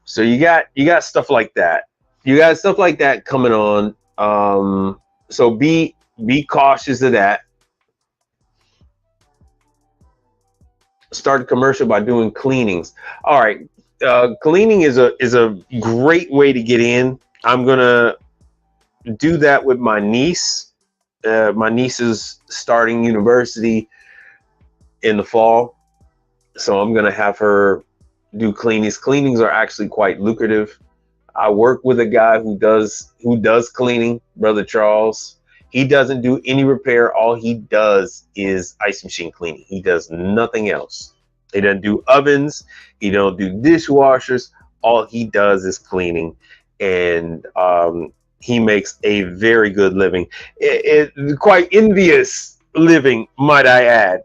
So you got stuff like that. You got stuff like that coming on. So be be cautious of that. Start a commercial by doing cleanings. All right, cleaning is a great way to get in. I'm gonna do that with my niece. My niece is starting university in the fall, so I'm gonna have her do cleanings. Cleanings are actually quite lucrative. I work with a guy who does cleaning, Brother Charles. He doesn't do any repair. All he does is ice machine cleaning. He does nothing else. He doesn't do ovens. He don't do dishwashers. All he does is cleaning, and he makes a very good living. Quite envious living, might I add.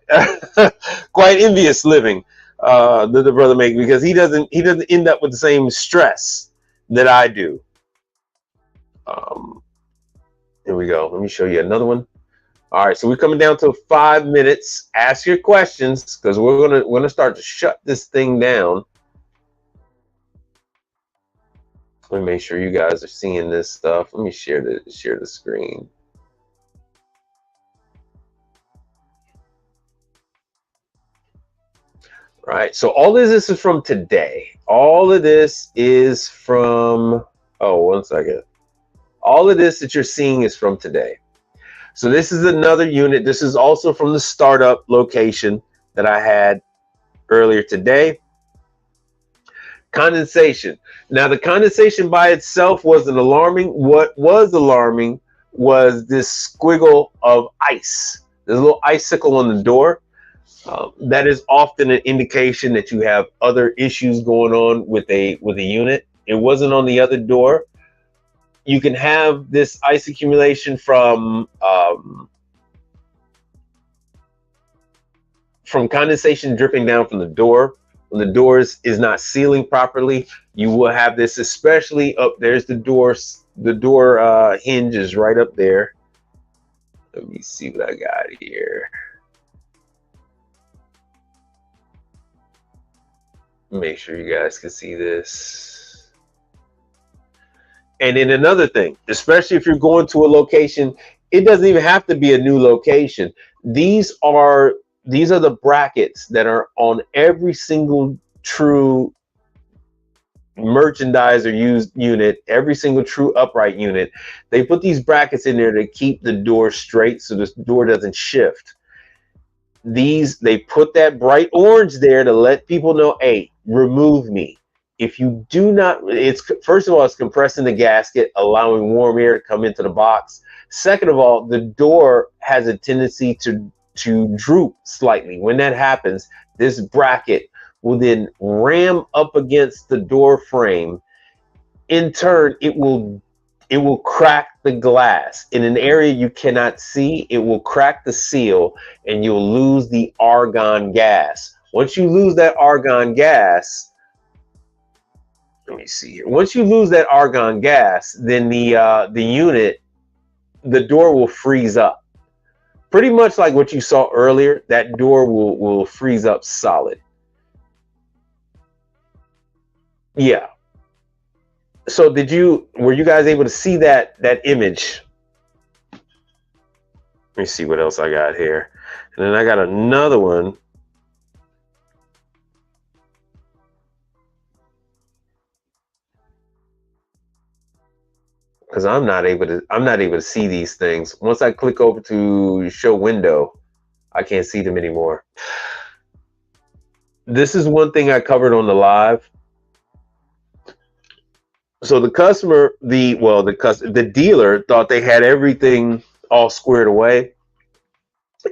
Quite envious living that the brother makes, because he doesn't end up with the same stress that I do. Here we go. Let me show you another one. All right, so we're coming down to 5 minutes. Ask your questions, because we're gonna start to shut this thing down. Let me make sure you guys are seeing this stuff. Let me share the screen. Right. So all of this is from today. All of this is from, oh, 1 second. All of this that you're seeing is from today. So this is another unit. This is also from the startup location that I had earlier today. Condensation. Now, the condensation by itself wasn't alarming. What was alarming was this squiggle of ice. There's a little icicle on the door. That is often an indication that you have other issues going on with a unit. It wasn't on the other door. You can have this ice accumulation from condensation dripping down from the door. When the door is not sealing properly, you will have this, especially up there's the door hinge is right up there. Let me see what I got here. Make sure you guys can see this. And then another thing, especially if you're going to a location, it doesn't even have to be a new location. These are the brackets that are on every single true merchandise or used unit, every single true upright unit. They put these brackets in there to keep the door straight so the door doesn't shift. They put that bright orange there to let people know, hey, remove me. If you do not, first of all, it's compressing the gasket, allowing warm air to come into the box. Second of all, the door has a tendency to droop slightly. When that happens, this bracket will then ram up against the door frame. In turn, it will crack the glass in an area you cannot see. It will crack the seal, and you'll lose the argon gas. Once you lose that argon gas, let me see here. Once you lose that argon gas, then the unit, the door will freeze up. Pretty much like what you saw earlier, that door will freeze up solid. Yeah. So were you guys able to see that image? Let me see what else I got here. And then I got another one. Because I'm not able to see these things. Once I click over to show window, I can't see them anymore. This is one thing I covered on the live. So the customer, the dealer thought they had everything all squared away.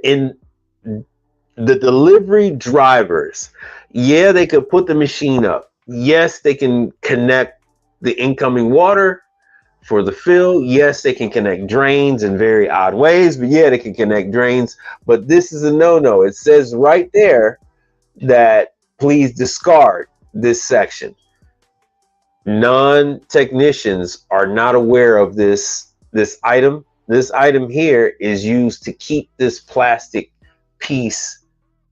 In the delivery drivers, yeah, they could put the machine up. Yes, they can connect the incoming water for the fill. Yes, they can connect drains in very odd ways, but yeah, they can connect drains. But this is a no-no. It says right there that please discard this section. Non-technicians are not aware of this item. This item here is used to keep this plastic piece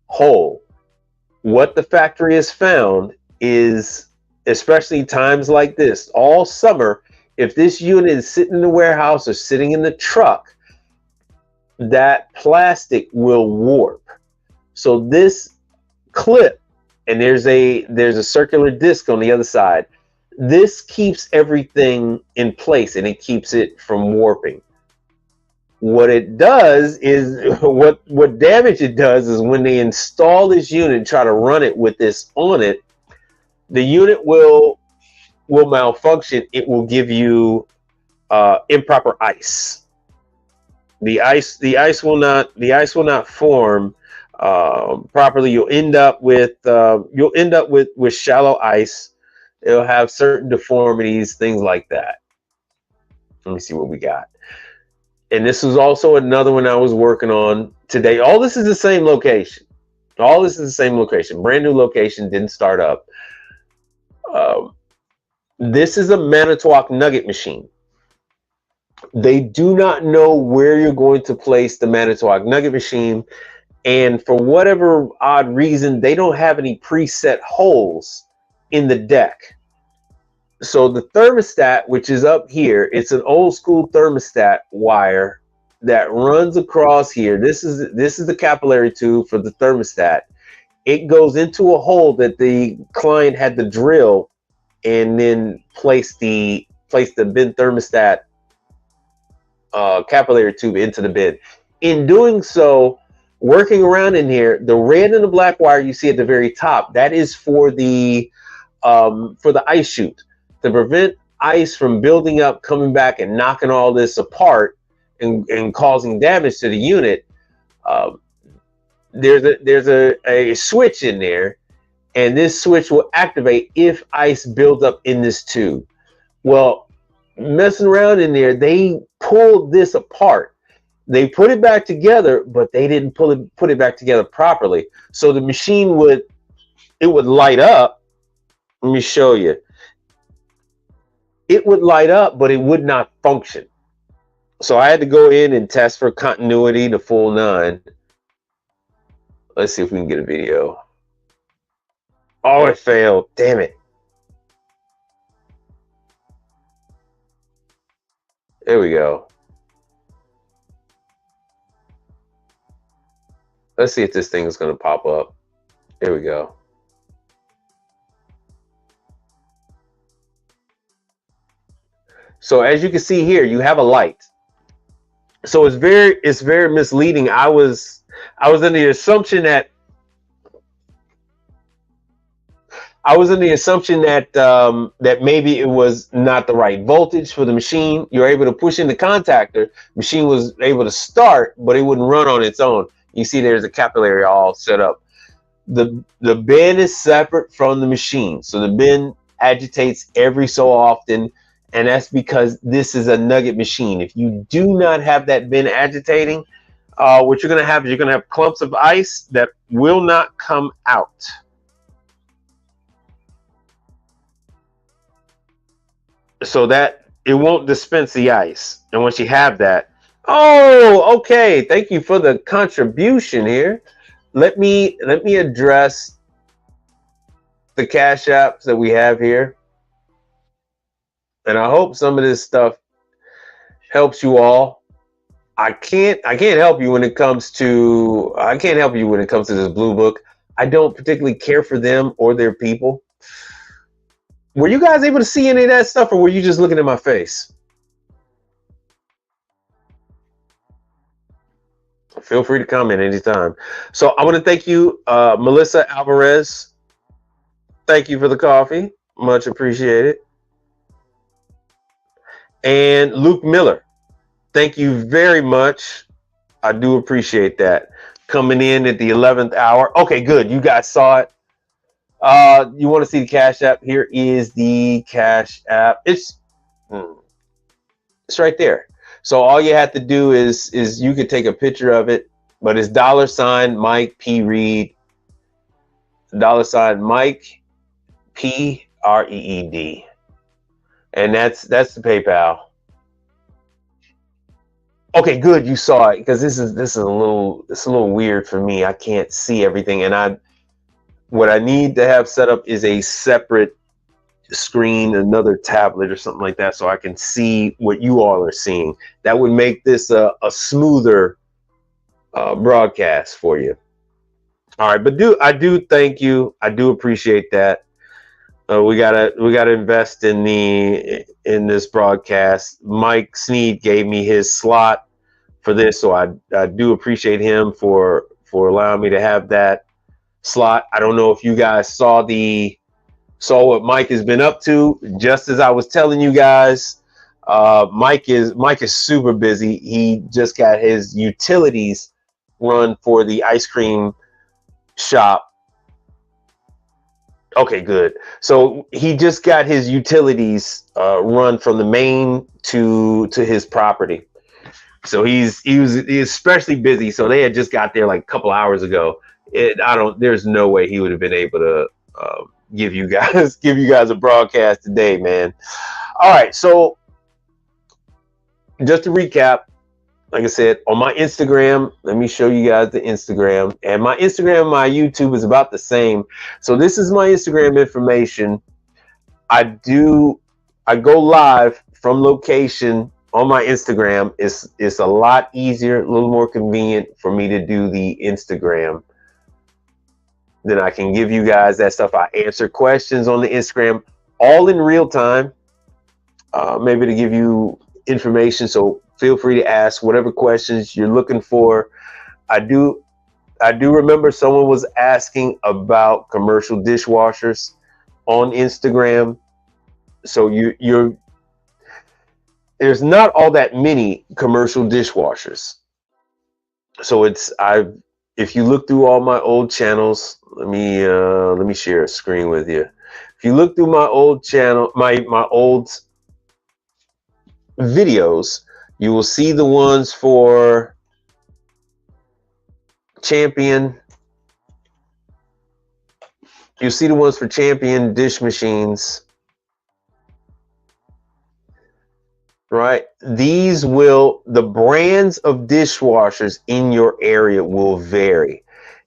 whole. What the factory has found is, especially times like this, all summer, if this unit is sitting in the warehouse or sitting in the truck, that plastic will warp. So this clip, and there's a circular disc on the other side. This keeps everything in place and it keeps it from warping. What it does is what damage it does is when they install this unit and try to run it with this on it, the unit will malfunction. It will give you improper ice. The ice will not form properly. You'll end up with shallow ice. It'll have certain deformities, things like that. Let me see what we got. And this was also another one I was working on today. All this is the same location. Brand new location, didn't start up. This is a Manitowoc nugget machine. They do not know where you're going to place the Manitowoc nugget machine. And for whatever odd reason, they don't have any preset holes in the deck. So the thermostat, which is up here, it's an old school thermostat wire that runs across here. This is the capillary tube for the thermostat. It goes into a hole that the client had to drill and then place the bin thermostat capillary tube into the bin. In doing so, working around in here, the red and the black wire you see at the very top, that is for the ice chute, to prevent ice from building up, coming back and knocking all this apart and causing damage to the unit. There's a switch in there, and this switch will activate if ice builds up in this tube. Well, messing around in there, they pulled this apart. They put it back together, but they didn't put it back together properly. So the machine would light up. Let me show you. It would light up, but it would not function. So I had to go in and test for continuity, the full 9. Let's see if we can get a video. Oh, it failed. Damn it. There we go. Let's see if this thing is going to pop up. There we go. So as you can see here, you have a light. So it's very misleading. I was under the assumption that that maybe it was not the right voltage for the machine. You're able to push in the contactor. Machine was able to start, but it wouldn't run on its own. You see there's a capillary all set up. The bin is separate from the machine. So the bin agitates every so often, and that's because this is a nugget machine. If you do not have that bin agitating, what you're going to have clumps of ice that will not come out. So that it won't dispense the ice. And once you have that, oh, okay. Thank you for the contribution here. Let me address the Cash Apps that we have here. And I hope some of this stuff helps you all. I can't help you when it comes to this blue book. I don't particularly care for them or their people. Were you guys able to see any of that stuff, or were you just looking at my face? Feel free to comment anytime. So I want to thank you, Melissa Alvarez. Thank you for the coffee. Much appreciated. And Luke Miller, thank you very much. I do appreciate that. Coming in at the 11th hour. Okay, good. You guys saw it. You want to see the Cash App? Here is the Cash App. It's right there. So all you have to do is you could take a picture of it, but it's $ Mike P. Reed, $ Mike P. R-E-E-D. And that's the PayPal. Okay, good. You saw it, because this is a little weird for me. I can't see everything, and what I need to have set up is a separate screen, another tablet or something like that, so I can see what you all are seeing. That would make this a smoother broadcast for you. All right, but I do thank you. I do appreciate that. We gotta invest in this broadcast. Mike Sneed gave me his slot for this, so I do appreciate him for allowing me to have that slot. I don't know if you guys saw what Mike has been up to. Just as I was telling you guys, Mike is super busy. He just got his utilities run for the ice cream shop. Okay, good. So he just got his utilities run from the main to his property. So he's especially busy. So they had just got there like a couple hours ago. There's no way he would have been able to give you guys a broadcast today, man. All right. So just to recap, like I said, on my Instagram, let me show you guys the Instagram. And my Instagram and my YouTube is about the same. So this is my Instagram information. I go live from location on my Instagram. It's a lot easier, a little more convenient for me to do the Instagram. Then I can give you guys that stuff. I answer questions on the Instagram all in real time, maybe to give you information. So feel free to ask whatever questions you're looking for. I do remember someone was asking about commercial dishwashers on Instagram. So there's not all that many commercial dishwashers. So if you look through all my old channels, let me share a screen with you. If you look through my old channel, my old videos, you will see the ones for Champion. You'll see the ones for Champion dish machines. Right? The brands of dishwashers in your area will vary.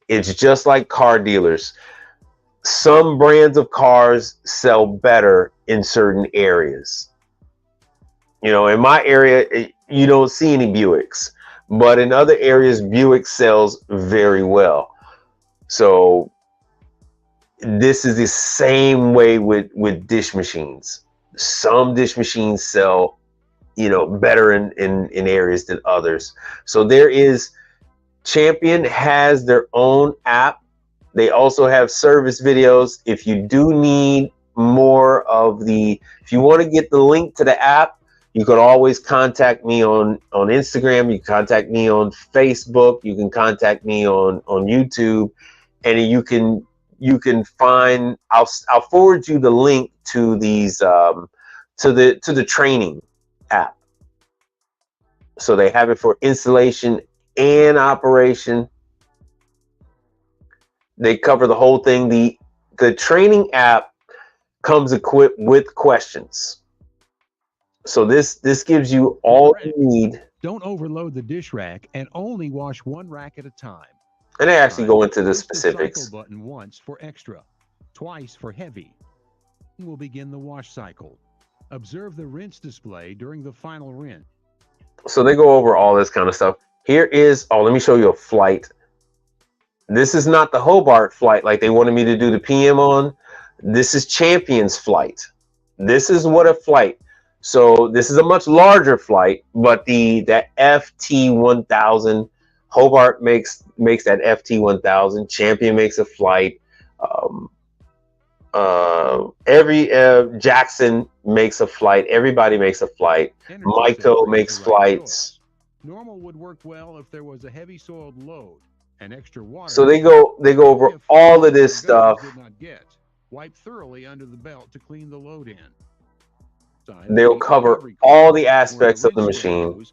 It's just like car dealers. Some brands of cars sell better in certain areas. In my area, you don't see any Buicks, but in other areas, Buick sells very well. So this is the same way with dish machines. Some dish machines sell, better in areas than others. So Champion has their own app. They also have service videos. If you do need if you want to get the link to the app, you can always contact me on Instagram. You can contact me on Facebook. You can contact me on YouTube, and you can find. I'll forward you the link to these to the training app. So they have it for installation and operation. They cover the whole thing. The training app comes equipped with questions. So this gives you all you need. Don't overload the dish rack and only wash one rack at a time. And they actually go into the specifics. The cycle button once for extra, twice for heavy. We'll begin the wash cycle. Observe the rinse display during the final rinse. So they go over all this kind of stuff. Let me show you a flight. This is not the Hobart flight like they wanted me to do the PM on. This is Champion's flight. This is what a flight. So this is a much larger flight, but that FT1000, Hobart makes that FT1000. Champion makes a flight. Jackson makes a flight. Everybody makes a flight. Myco makes flights. Normal would work well if there was a heavy soiled load and extra water. So they go over all of this stuff. Wipe thoroughly under the belt to clean the load in. They'll cover all the aspects of the machine.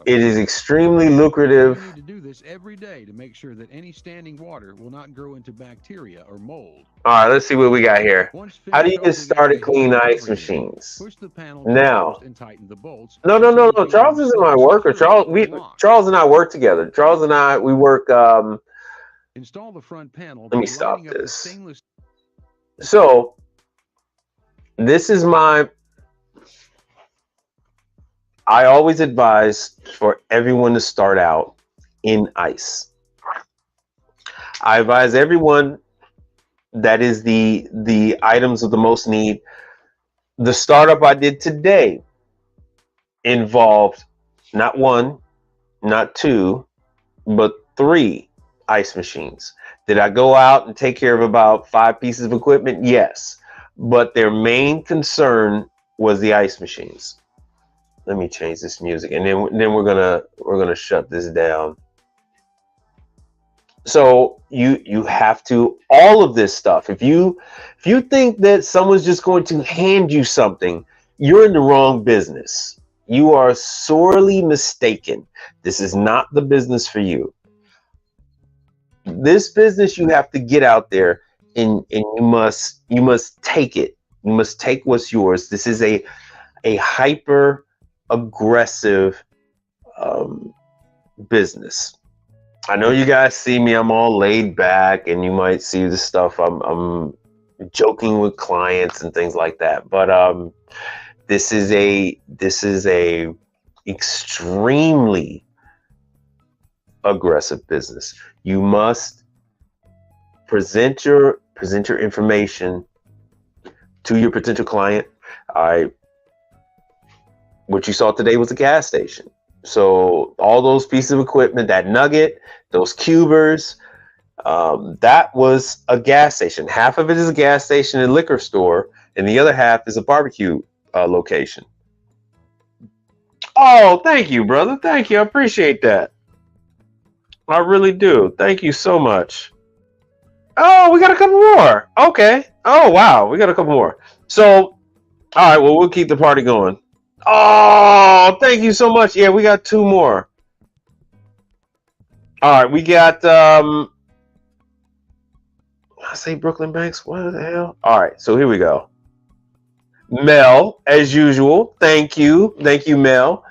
It is extremely lucrative. You need to do this every day to make sure that any standing water will not grow into bacteria or mold. All right, let's see what we got here. How do you get started cleaning ice machines? Now, no. Charles isn't my worker. Charles and I work together. Charles and I, we work. Install the front panel. Let me stop this. So. This is I always advise for everyone to start out in ice. I advise everyone that is the items of the most need. The startup I did today involved not one, not two, but 3 ice machines. Did I go out and take care of about 5 pieces of equipment? Yes. But their main concern was the ice machines. Let me change this music, and then we're gonna shut this down. So you have to, all of this stuff. If you think that someone's just going to hand you something, you're in the wrong business. You are sorely mistaken. This is not the business for you. This business, you have to get out there and you must take it. You must take what's yours. This is a hyper aggressive business. I know you guys see me, I'm all laid back, and you might see the stuff I'm joking with clients and things like that. But this is a extremely aggressive business. You must present your information to your potential client. What you saw today was a gas station. So all those pieces of equipment, that nugget, those cubers, that was a gas station. Half of it is a gas station and liquor store, and the other half is a barbecue location. Oh, thank you, brother. Thank you. I appreciate that. I really do. Thank you so much. Oh, we got a couple more. Okay. Oh, wow. We got a couple more. So, all right. Well, we'll keep the party going. Oh, thank you so much. Yeah, we got 2 more. All right, we got I say Brooklyn Banks. What the hell? All right, so here we go. Mel, as usual. Thank you, Mel.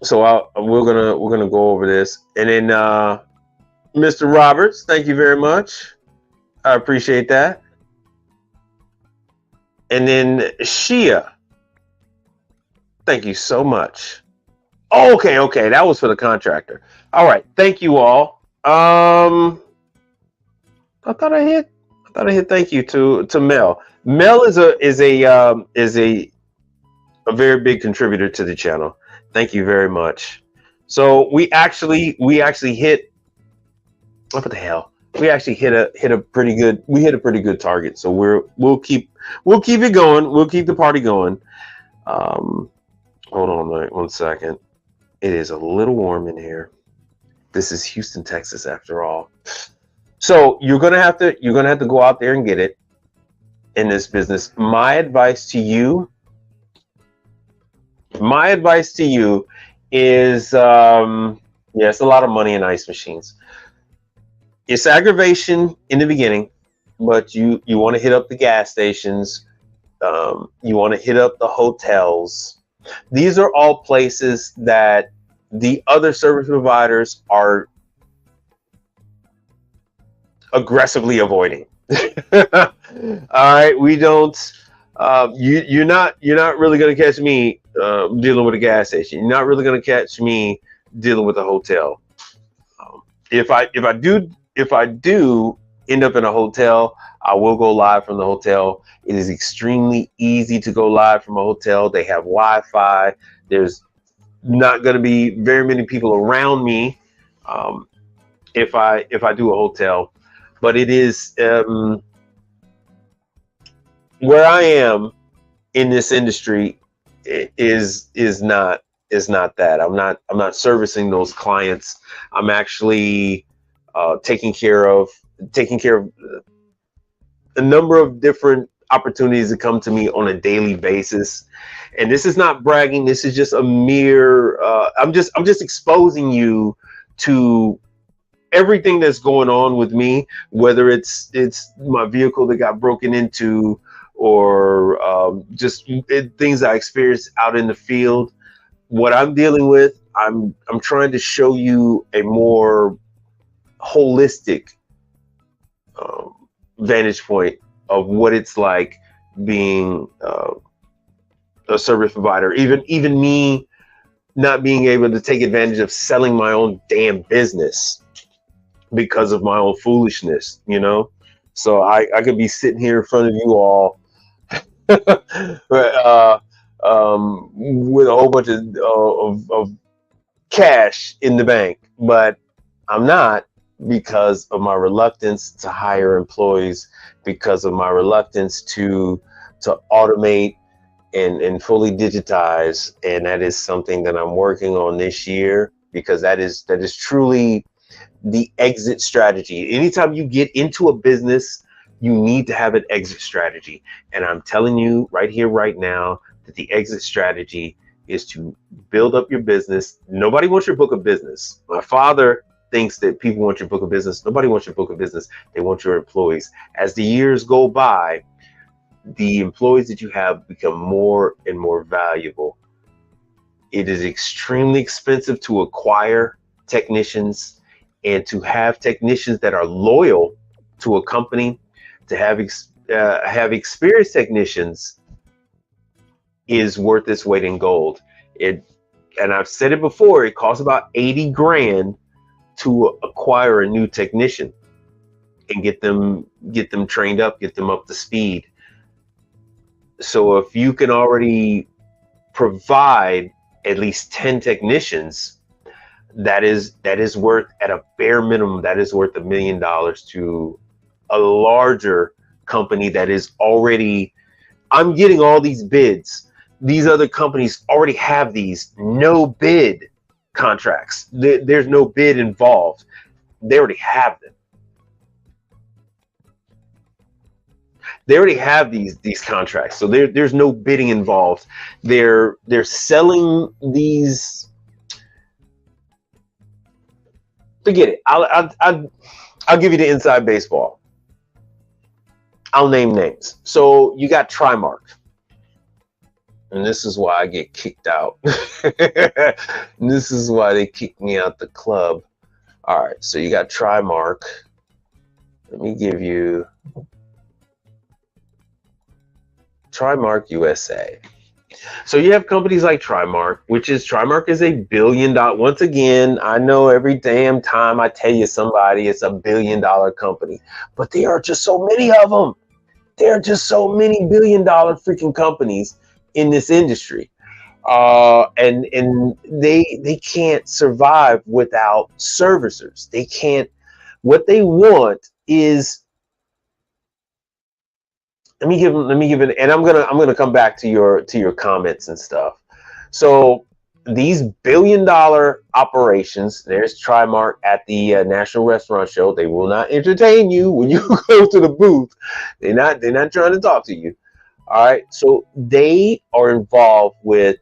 So we're gonna go over this, and then Mr. Roberts, thank you very much. I appreciate that. And then Shia, thank you so much. Oh, okay, that was for the contractor. All right, thank you all. I thought I hit thank you to Mel. Mel is a very big contributor to the channel. Thank you very much. So we actually hit, what the hell? We actually hit a pretty good target. So we'll keep it going. We'll keep the party going. Hold on 1 second. It is a little warm in here. This is Houston, Texas, after all. So you're gonna have to go out there and get it in this business. My advice to you is, it's a lot of money in ice machines. It's aggravation in the beginning, but you want to hit up the gas stations. You want to hit up the hotels. These are all places that the other service providers are aggressively avoiding. All right, we don't. You're not really going to catch me dealing with a gas station. You're not really going to catch me dealing with a hotel. If I do end up in a hotel, I will go live from the hotel. It is extremely easy to go live from a hotel. They have Wi-Fi. There's not going to be very many people around me if I do a hotel. But it is where I am in this industry is not that. I'm not servicing those clients. I'm actually taking care of a number of different opportunities that come to me on a daily basis. And this is not bragging. This is just a mere, I'm just exposing you to everything that's going on with me, whether it's my vehicle that got broken into, or just things I experienced out in the field. What I'm dealing with, I'm trying to show you a more holistic vantage point of what it's like being a service provider. Even me not being able to take advantage of selling my own damn business because of my own foolishness, you know? So I could be sitting here in front of you all uh, with a whole bunch of cash in the bank, but I'm not, because of my reluctance to hire employees, because of my reluctance to automate and fully digitize. And that is something that I'm working on this year, because that is truly the exit strategy. Anytime you get into a business, you need to have an exit strategy. And I'm telling you right here, right now, that the exit strategy is to build up your business. Nobody wants your book of business. My father thinks that people want your book of business. Nobody wants your book of business. They want your employees. As the years go by, the employees that you have become more and more valuable. It is extremely expensive to acquire technicians, and to have technicians that are loyal to a company, to have experienced technicians, is worth its weight in gold. And I've said it before, it costs about 80 grand to acquire a new technician and get them trained up, get them up to speed. So if you can already provide at least 10 technicians, that is worth, at a bare minimum, that is worth $1 million to a larger company that is already, I'm getting all these bids. These other companies already have these no bid contracts. There's no bid involved. They already have them. They already have these contracts. So there's no bidding involved. They're selling these. Forget it. I'll give you the inside baseball. I'll name names. So you got Trimark. And this is why I get kicked out. And this is why they kicked me out the club. All right, so you got Trimark. Let me give you Trimark USA. So you have companies like Trimark, Trimark is $1 billion. Once again, I know every damn time I tell you somebody it's $1 billion company, but there are just so many of them. There are just so many $1 billion freaking companies in this industry. And they can't survive without servicers. They can't. What they want is, let me give it, and I'm gonna come back to your comments and stuff. So these $1 billion operations, there's Trimark at the National Restaurant Show. They will not entertain you when you go to the booth. They're not trying to talk to you. All right, so they are involved with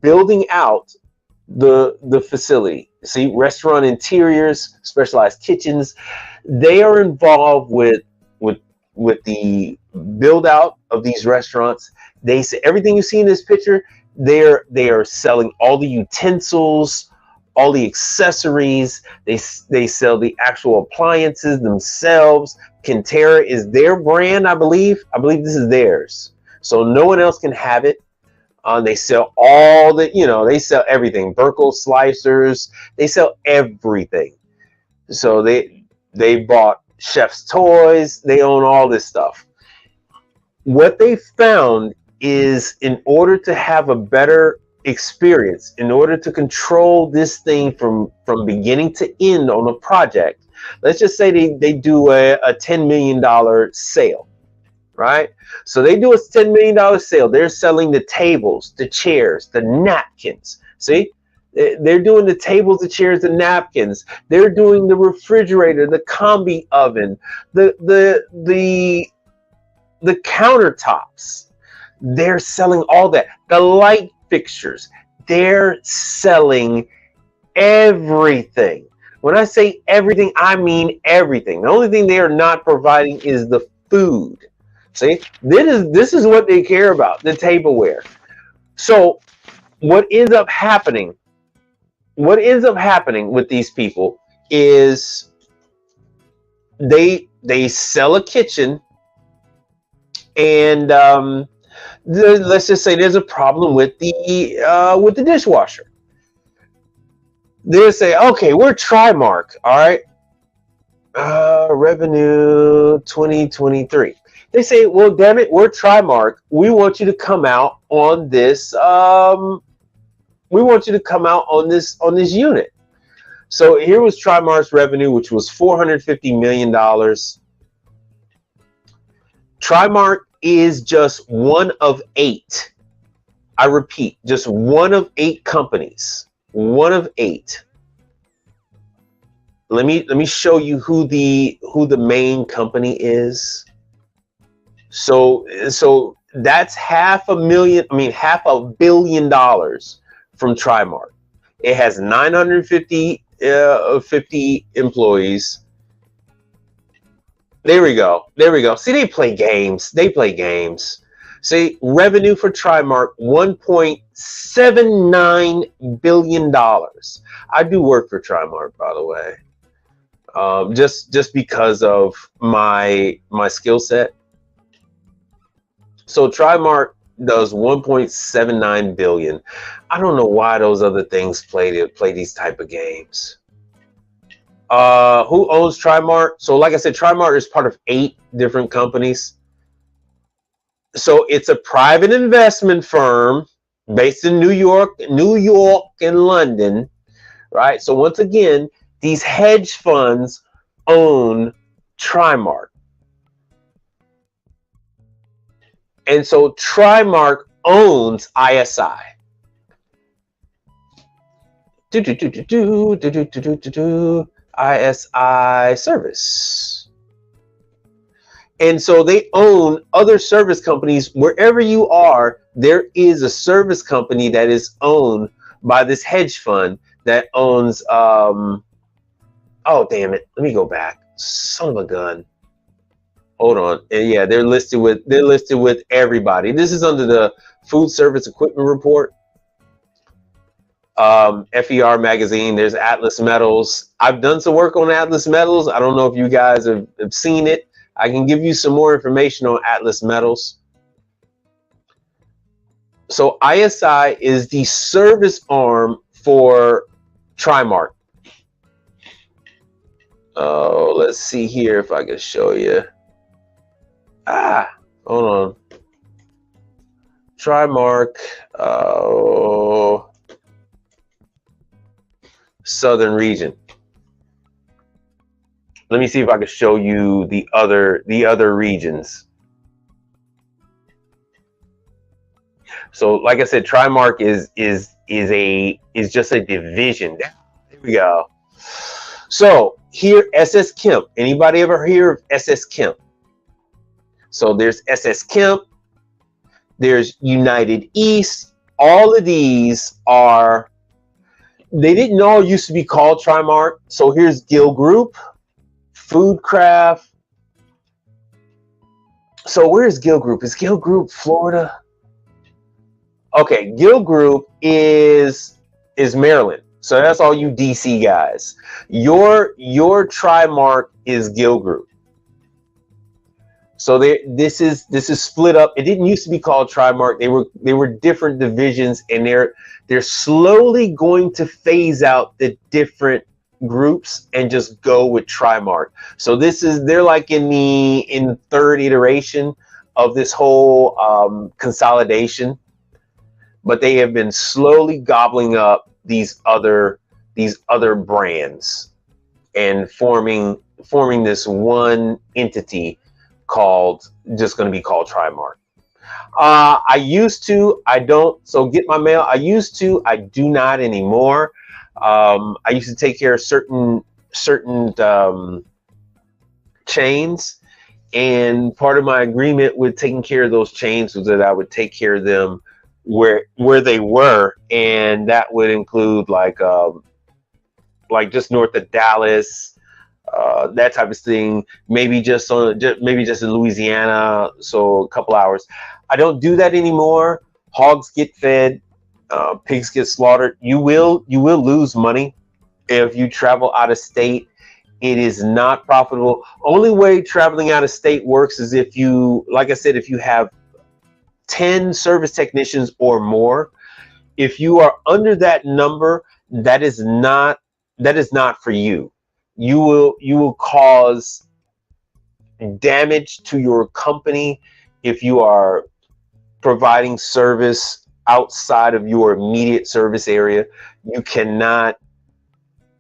building out the facility. See, restaurant interiors, specialized kitchens. They are involved with the build out of these restaurants. They say everything you see in this picture. They are selling all the utensils, all the accessories. They sell the actual appliances themselves. Kintera is their brand, I believe. I believe this is theirs, so no one else can have it. They sell all the, they sell everything. Burkle slicers. They sell everything. So they bought Chef's Toys. They own all this stuff. What they found is, in order to have a better experience, in order to control this thing from beginning to end on a project, let's just say they do a $10 million sale, right? So they do a $10 million sale. They're selling the tables, the chairs, the napkins. See? They're doing the tables, the chairs, the napkins. They're doing the refrigerator, the combi oven, the countertops. They're selling all that. The light fixtures. They're selling everything. When I say everything, I mean everything. The only thing they are not providing is the food. See, this is what they care about, the tableware. So what ends up happening with these people is they sell a kitchen, and Let's just say there's a problem with the dishwasher. They'll say, okay, we're Trimark, all right. Revenue 2023. They say, well, damn it, we're Trimark. We want you to come out on this. We want you to come out on this unit. So here was Trimark's revenue, which was $450 million. Trimark is just one of 8. I repeat, just one of 8 companies. One of 8. Let me show you who the main company is. So that's $500 million from Trimark. It has 950 employees. There we go. See, they play games. See, revenue for Trimark, $1.79 billion. I do work for Trimark, by the way. Just because of my skill set. So Trimark does 1.79 billion. I don't know why those other things play these type of games. Who owns Trimark? So like I said, Trimark is part of 8 different companies. So it's a private investment firm based in New York and London, right? So once again, these hedge funds own Trimark. And so Trimark owns ISI. ISI service. And so they own other service companies. Wherever you are, there is a service company that is owned by this hedge fund that owns oh damn it, let me go back. Son of a gun. Hold on. And yeah, they're listed with everybody. This is under the Food Service Equipment Report. FER magazine. There's Atlas Metals. I've done some work on Atlas Metals. I don't know if you guys have seen it. I can give you some more information on Atlas Metals. So ISI is the service arm for Trimark. Oh, let's see here if I can show you. Hold on. Trimark. Southern region. Let me see if I can show you the other regions. So, like I said, Trimark is just a division. There we go. So here, SS Kemp. Anybody ever hear of SS Kemp? So there's SS Kemp. There's United East. All of these are. They didn't all used to be called Trimark. So here's Gill Group, Foodcraft. So where is Gill Group? Is Gill Group Florida? Okay, Gill Group is Maryland. So that's all you DC guys. Your Trimark is Gill Group. So this is split up. It didn't used to be called Trimark. They were different divisions, and they're slowly going to phase out the different groups and just go with Trimark. So they're like in the third iteration of this whole consolidation, but they have been slowly gobbling up these other brands and forming this one entity just going to be called Trimark. I used to, I don't, so get my mail. I used to, I do not anymore. I used to take care of certain chains, and part of my agreement with taking care of those chains was that I would take care of them where they were, and that would include like just north of Dallas, that type of thing. Maybe just in Louisiana, so a couple hours. I don't do that anymore. Hogs get fed, pigs get slaughtered. You will lose money if you travel out of state. It is not profitable. Only way traveling out of state works is if you, like I said, if you have 10 service technicians or more. If you are under that number, that is not for you. You will cause damage to your company if you are providing service outside of your immediate service area.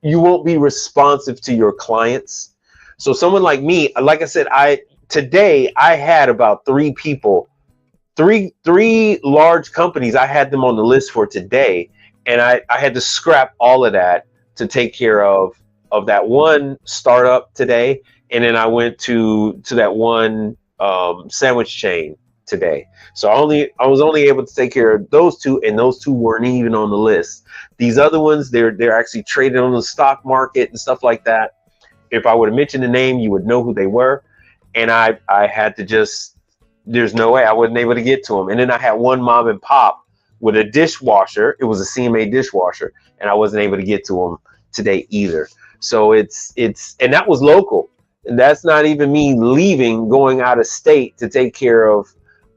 You won't be responsive to your clients. So someone like me, like I said, today I had about 3 people, three large companies. I had them on the list for today, and I had to scrap all of that to take care of that one startup today. And then I went to that one sandwich chain today. So I was only able to take care of those 2, and those 2 weren't even on the list. These other ones, they're actually traded on the stock market and stuff like that. If I would have mentioned the name, you would know who they were. And I had to there's no way I wasn't able to get to them. And then I had one mom and pop with a dishwasher. It was a CMA dishwasher, and I wasn't able to get to them today either. So it's and that was local. And that's not even me leaving, going out of state to take care of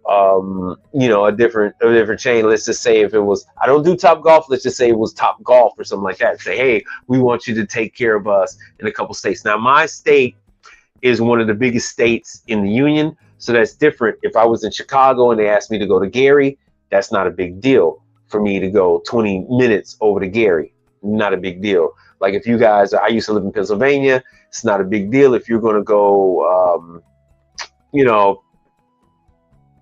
a different chain. Let's just say if it was, I don't do Top Golf, let's just say it was Top Golf or something like that. Say, hey, we want you to take care of us in a couple states. Now, my state is one of the biggest states in the union, so that's different. If I was in Chicago and they asked me to go to Gary, that's not a big deal for me to go 20 minutes over to Gary. Not a big deal. Like if you guys, I used to live in Pennsylvania, it's not a big deal if you're going to go,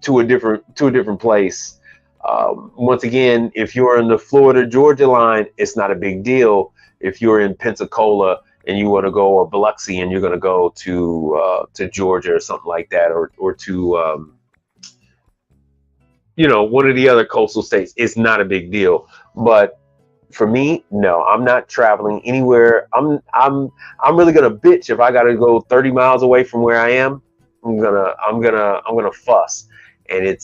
to a different place. Once again, if you're in the Florida-Georgia line, it's not a big deal. If you're in Pensacola and you want to go, or Biloxi, and you're going to go to Georgia or something like that, or to one of the other coastal states, it's not a big deal. But for me, no, I'm not traveling anywhere. I'm really gonna bitch if I got to go 30 miles away from where I am. I'm gonna fuss. And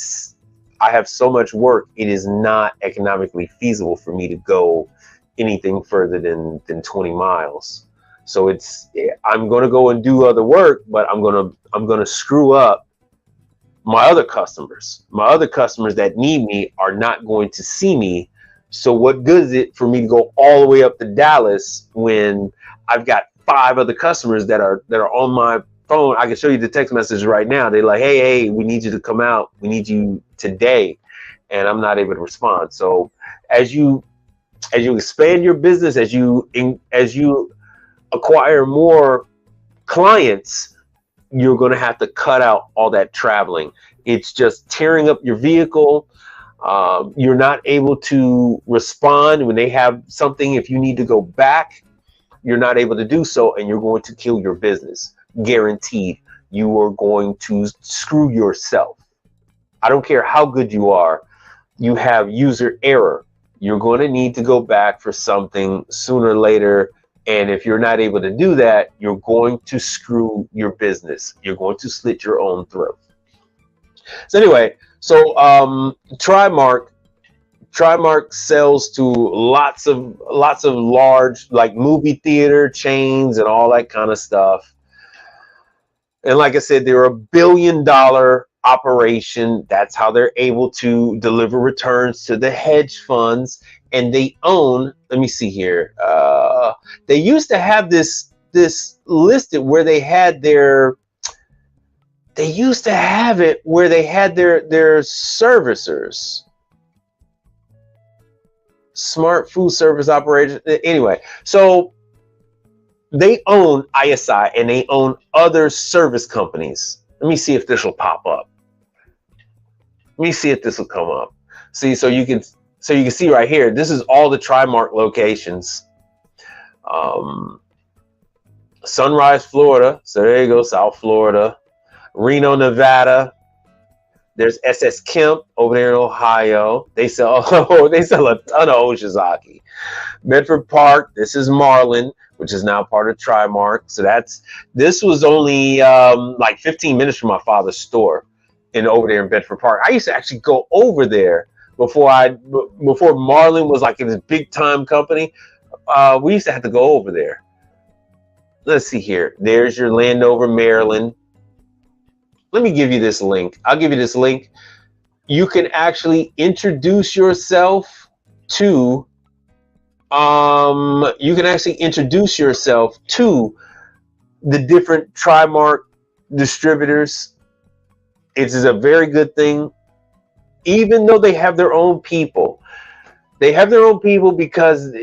I have so much work, it is not economically feasible for me to go anything further than 20 miles. So I'm going to go and do other work, but I'm going to screw up my other customers. My other customers that need me are not going to see me. So what good is it for me to go all the way up to Dallas when I've got 5 other customers that are on my phone? I can show you the text message right now. They're like, hey, we need you to come out. We need you today. And I'm not able to respond. So as you expand your business, as you acquire more clients, you're going to have to cut out all that traveling. It's just tearing up your vehicle. You're not able to respond when they have something. If you need to go back, you're not able to do so, and you're going to kill your business. Guaranteed. You are going to screw yourself. I don't care how good you are. You have user error. You're going to need to go back for something sooner or later. And if you're not able to do that, you're going to screw your business. You're going to slit your own throat. So anyway, Trimark sells to lots of large, like, movie theater chains and all that kind of stuff. And like I said, they're $1 billion operation. That's how they're able to deliver returns to the hedge funds. And they own, let me see here. They used to have this listed where they had their servicers. Smart food service operation. Anyway, so they own ISI and they own other service companies. Let me see if this will pop up. Let me see if this will come up. See, so you can see right here, this is all the Trimark locations. Sunrise, Florida. So there you go, South Florida. Reno, Nevada. There's SS Kemp over there in Ohio. They sell a ton of Oshizaki. Bedford Park. This is Marlin, which is now part of Trimark. So this was only like 15 minutes from my father's store over there in Bedford Park. I used to actually go over there before Marlin was like this big time company. We used to have to go over there. Let's see here. There's your Landover, Maryland. Let me give you this link. I'll give you this link. you can actually introduce yourself to the different Trimark distributors. It is a very good thing, even though they have their own people. They have their own people because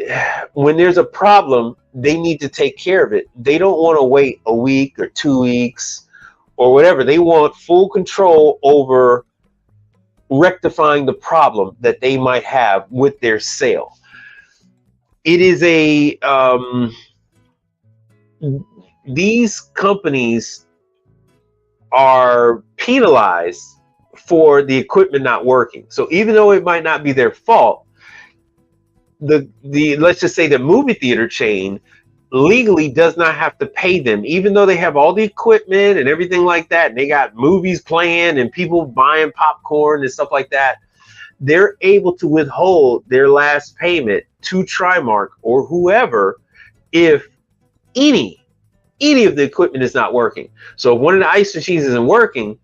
when there's a problem, they need to take care of it. They don't want to wait a week or 2 weeks or whatever. They want full control over rectifying the problem that they might have with their sale. It is these companies are penalized for the equipment not working. So even though it might not be their fault, the let's just say the movie theater chain legally does not have to pay them, even though they have all the equipment and everything like that, and they got movies playing and people buying popcorn and stuff like that. They're able to withhold their last payment to Trimark or whoever if any of the equipment is not working. So if one of the ice machines isn't working,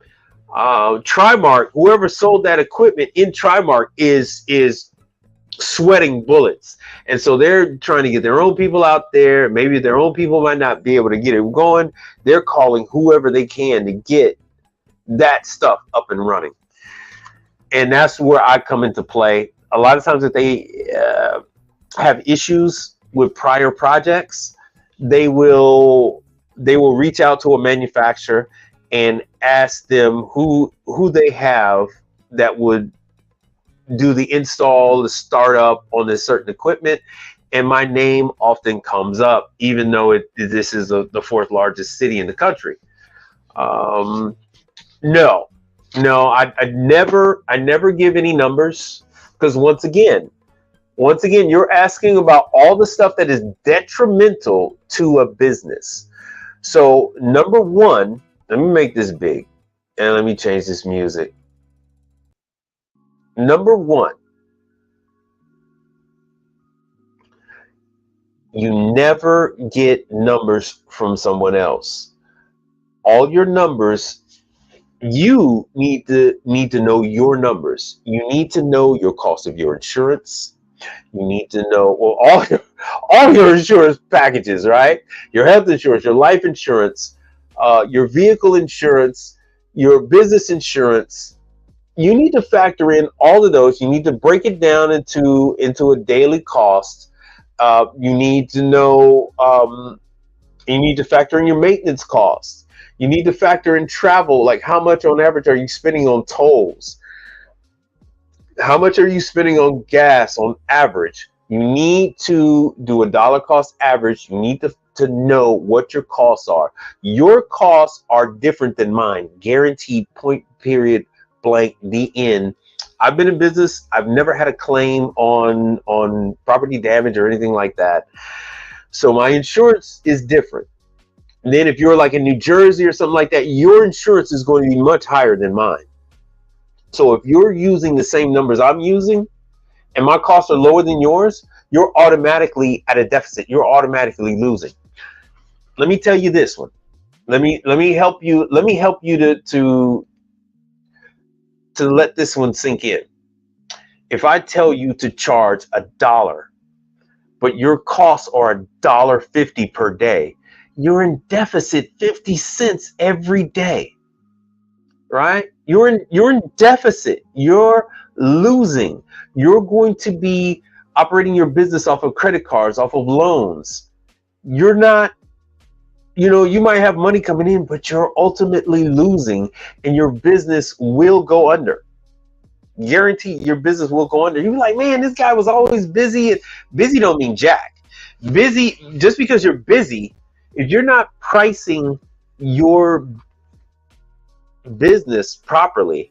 Trimark, whoever sold that equipment in Trimark is sweating bullets. And so they're trying to get their own people out there. Maybe their own people might not be able to get it going. They're calling whoever they can to get that stuff up and running. And that's where I come into play. A lot of times if they have issues with prior projects, they will reach out to a manufacturer and ask them who they have that would do the install, the startup on this certain equipment, and my name often comes up, even though this is the fourth largest city in the country. No, I never give any numbers, because once again, you're asking about all the stuff that is detrimental to a business. So number one, let me make this big, and let me change this music. Number one, you never get numbers from someone else. All your numbers, you need to know your numbers. You need to know your cost of your insurance. You need to know all your insurance packages, right? Your health insurance, your life insurance, your vehicle insurance, your business insurance. You need to factor in all of those. You need to break it down into a daily cost. You need to know. You need to factor in your maintenance costs. You need to factor in travel, like how much on average are you spending on tolls? How much are you spending on gas on average? You need to do a dollar cost average. You need to know what your costs are. Your costs are different than mine. Guaranteed, point, period, blank, the end. I've been in business. I've never had a claim on property damage or anything like that. So my insurance is different. And then if you're like in New Jersey or something like that, your insurance is going to be much higher than mine. So if you're using the same numbers I'm using and my costs are lower than yours, you're automatically at a deficit. You're automatically losing. Let me tell you this one. Let me help you. Let me help you to let this one sink in. If I tell you to charge $1, but your costs are $1.50 per day, you're in deficit 50 cents every day, right? You're in deficit. You're losing. You're going to be operating your business off of credit cards, off of loans. You're not, you might have money coming in, but you're ultimately losing, and your business will go under. Guarantee your business will go under. You're like, man, this guy was always busy. Busy don't mean jack. Busy, just because you're busy, if you're not pricing your business properly,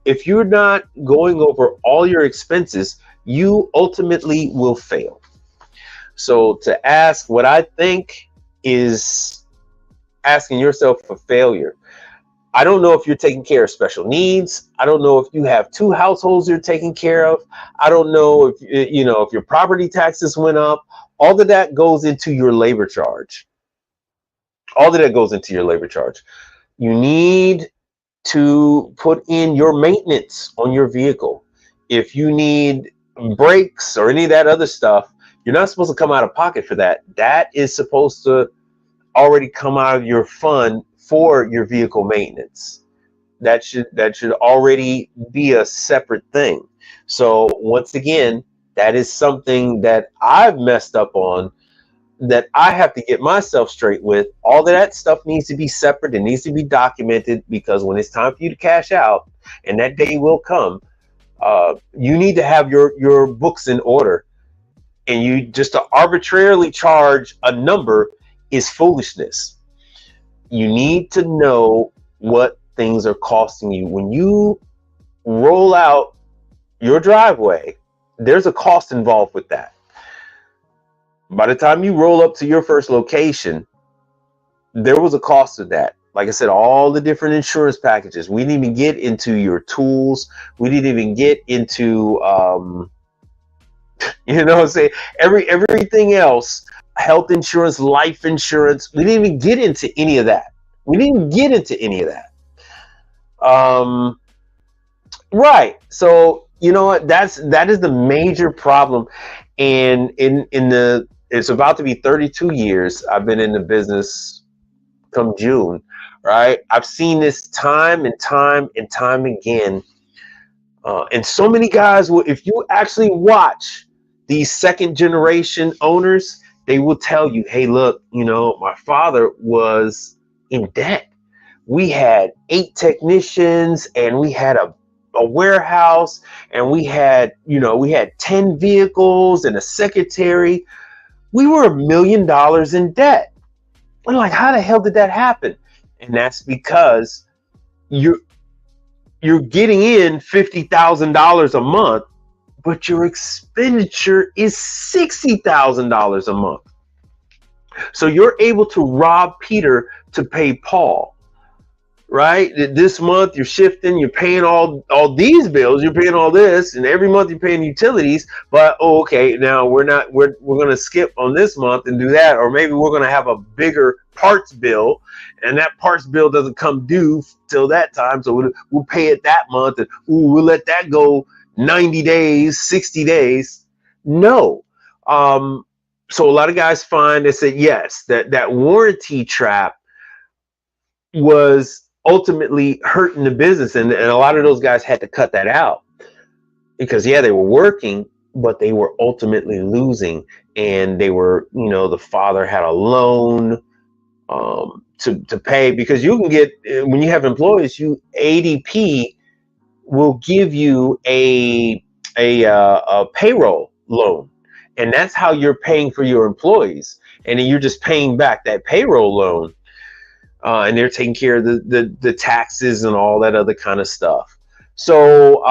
if you're not going over all your expenses, you ultimately will fail. So to ask what I think is asking yourself for failure. I don't know if you're taking care of special needs. I don't know if you have 2 households you're taking care of. I don't know if if your property taxes went up. All of that goes into your labor charge. All of that goes into your labor charge. You need to put in your maintenance on your vehicle. If you need brakes or any of that other stuff, you're not supposed to come out of pocket for that. That is supposed to already come out of your fund for your vehicle maintenance. That should already be a separate thing. So once again, that is something that I've messed up on, that I have to get myself straight with. All of that stuff needs to be separate. It needs to be documented, because when it's time for you to cash out, and that day will come, you need to have your books in order. And you just to arbitrarily charge a number is foolishness. You need to know what things are costing you. When you roll out your driveway, there's a cost involved with that. By the time you roll up to your first location, there was a cost of that. Like I said, all the different insurance packages. We didn't even get into your tools. We didn't even get into, say everything else, health insurance, life insurance. We didn't even get into any of that. Right. So you know what? That is the major problem. And it's about to be 32 years I've been in the business come June, right? I've seen this time and time and time again. And so many guys will, if you actually watch these second generation owners, they will tell you, hey, look, my father was in debt. We had 8 technicians, and we had a warehouse, and we had 10 vehicles and a secretary. We were $1 million in debt. We're like, how the hell did that happen? And that's because you're getting in $50,000 a month, but your expenditure is $60,000 a month. So you're able to rob Peter to pay Paul, right? This month you're shifting, you're paying all these bills, you're paying all this, and every month you're paying utilities. But okay, now we're going to skip on this month and do that, or maybe we're going to have a bigger parts bill, and that parts bill doesn't come due till that time, so we'll pay it that month, and we'll let that go 90 days, 60 days. No. So a lot of guys find they say, yes, that warranty trap was ultimately hurting the business. And a lot of those guys had to cut that out because, yeah, they were working, but they were ultimately losing. And they were, the father had a loan to pay, because you can get, when you have employees, ADP will give you a payroll loan. And that's how you're paying for your employees. And then you're just paying back that payroll loan. And they're taking care of the taxes and all that other kind of stuff. So,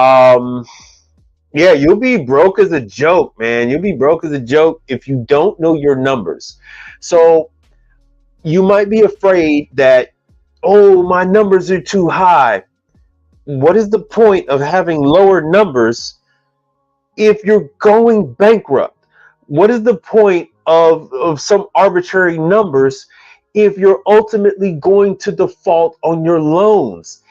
yeah, you'll be broke as a joke, man. You'll be broke as a joke if you don't know your numbers. So you might be afraid that, oh, my numbers are too high. What is the point of having lower numbers if you're going bankrupt? What is the point of some arbitrary numbers if you're ultimately going to default on your loans?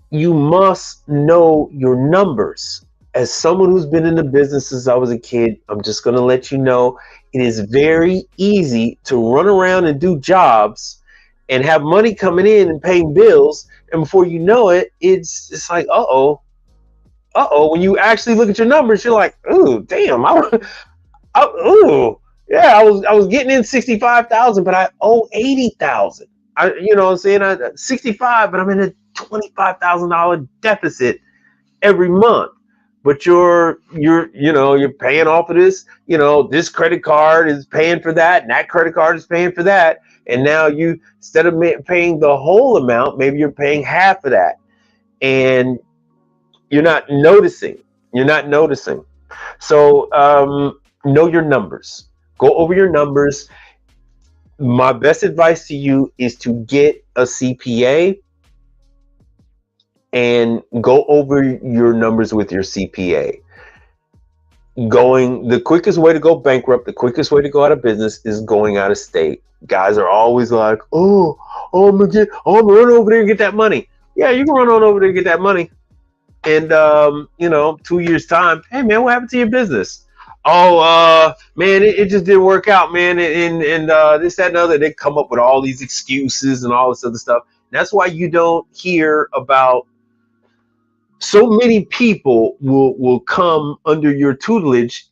You must know your numbers. As someone who's been in the business since I was a kid, I'm just going to let you know it is very easy to run around and do jobs and have money coming in and paying bills. And before you know it, it's like, uh-oh. When you actually look at your numbers, you're like, ooh, damn, yeah, I was getting in 65,000, but I owe 80,000. You know what I'm saying? 65, but I'm in a $25,000 deficit every month. But you're paying off of this. This credit card is paying for that, and that credit card is paying for that. And now you, instead of paying the whole amount, maybe you're paying half of that, and you're not noticing. So know your numbers. Go over your numbers. My best advice to you is to get a CPA and go over your numbers with your CPA. The quickest way to go bankrupt, the quickest way to go out of business is going out of state. Guys are always like, I'm gonna run over there and get that money. Yeah, you can run on over there and get that money. And 2 years time, hey man, what happened to your business? Oh, man, it just didn't work out, man. And this, that, and other. They come up with all these excuses and all this other stuff. That's why you don't hear about so many people will come under your tutelage.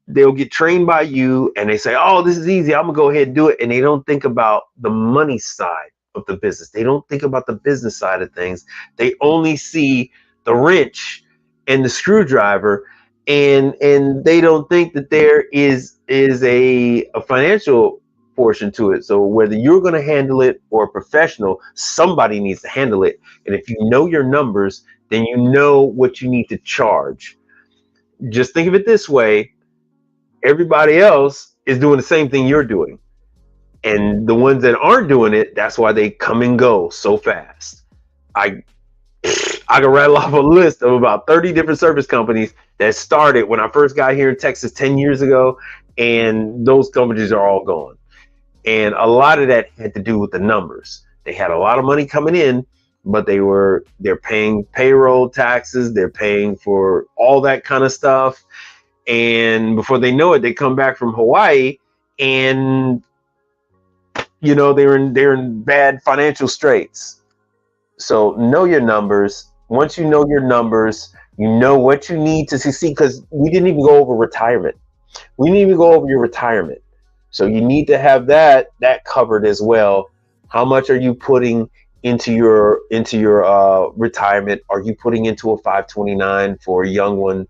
They'll get trained by you and they say, oh, this is easy, I'm gonna go ahead and do it. And they don't think about the money side of the business. They don't think about the business side of things. They only see the wrench and the screwdriver, and they don't think that there is a financial portion to it. So whether you're going to handle it or a professional, somebody needs to handle it. And if you know your numbers, then you know what you need to charge. Just think of it this way: everybody else is doing the same thing you're doing. And the ones that aren't doing it, that's why they come and go so fast. I I can rattle off a list of about 30 different service companies that started when I first got here in Texas 10 years ago, and those companies are all gone. And a lot of that had to do with the numbers. They had a lot of money coming in, but they're paying payroll taxes, they're paying for all that kind of stuff. And before they know it, they come back from Hawaii and they're in bad financial straits. So know your numbers. Once you know your numbers, you know what you need to succeed, because we didn't even go over retirement. We didn't even go over your retirement. So you need to have that covered as well. How much are you putting into your retirement? Are you putting into a 529 for a young one?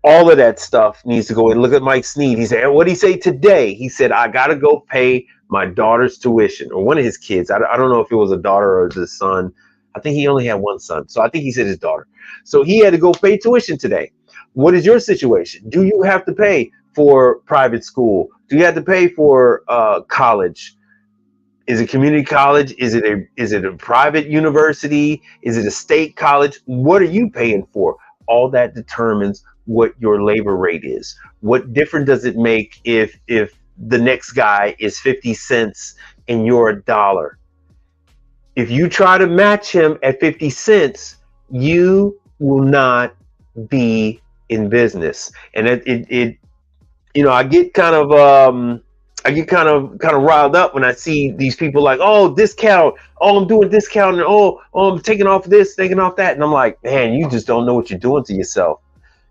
All of that stuff needs to go in. Look at Mike Sneed. He said, what did he say today? He said, I got to go pay my daughter's tuition, or one of his kids. I don't know if it was a daughter or his son. I think he only had one son. So I think he said his daughter. So he had to go pay tuition today. What is your situation? Do you have to pay for private school? Do you have to pay for college? Is it community college? Is it a private university? Is it a state college? What are you paying for? All that determines what your labor rate is. What difference does it make if the next guy is 50 cents and you're $1? If you try to match him at 50 cents, you will not be in business. And I get kind of riled up when I see these people like, oh, discount, oh, I'm doing discount, and oh, I'm taking off this, taking off that. And I'm like, man, you just don't know what you're doing to yourself.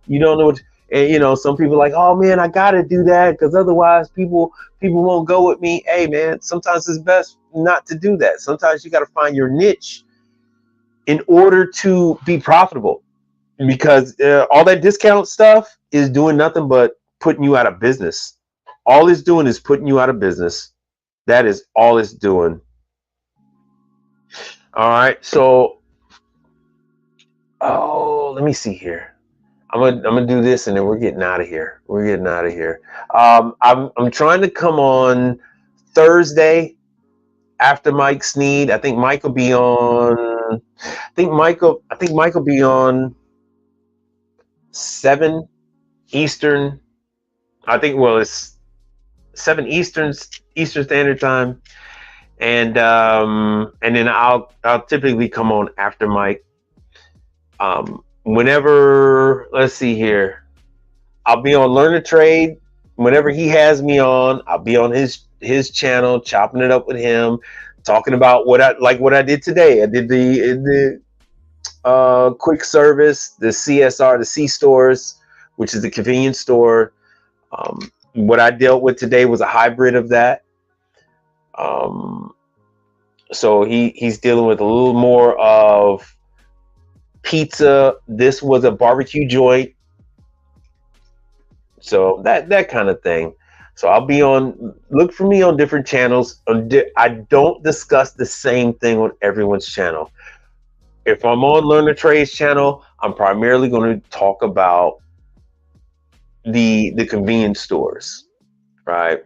You don't know what, and some people are like, oh man, I gotta do that because otherwise people won't go with me. Hey man, sometimes it's best not to do that. Sometimes you got to find your niche in order to be profitable, because all that discount stuff is doing nothing but putting you out of business. All it's doing is putting you out of business. That is all it's doing. All right, so let me see here. I'm gonna do this, and then we're getting out of here. I'm trying to come on Thursday after Mike Sneed. I think Mike will be on. I think Mike will be on 7 Eastern. It's 7 Eastern Standard Time, and then I'll typically come on after Mike. Whenever, let's see here, I'll be on Learn to Trade. Whenever he has me on, I'll be on his channel, chopping it up with him, talking about what I did today. I did the quick service, the CSR, the C stores, which is the convenience store. What I dealt with today was a hybrid of that. So he's dealing with a little more of pizza. This was a barbecue joint. So that kind of thing. So I'll be look for me on different channels. I don't discuss the same thing on everyone's channel. If I'm on Learn to Trade's channel, I'm primarily going to talk about the convenience stores, right?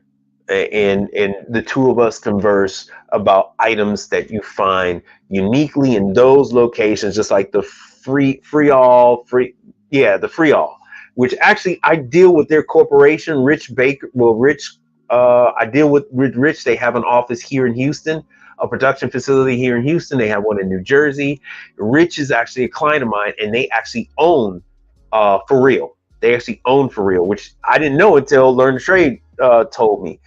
And the two of us converse about items that you find uniquely in those locations, just like the free all, which actually I deal with their corporation, Rich Baker. Well, I deal with Rich. They have an office here in Houston. a production facility here in Houston. They have one in New Jersey. Rich is actually a client of mine, and they actually own For Real. They actually own For Real, which I didn't know until Learn to Trade told me.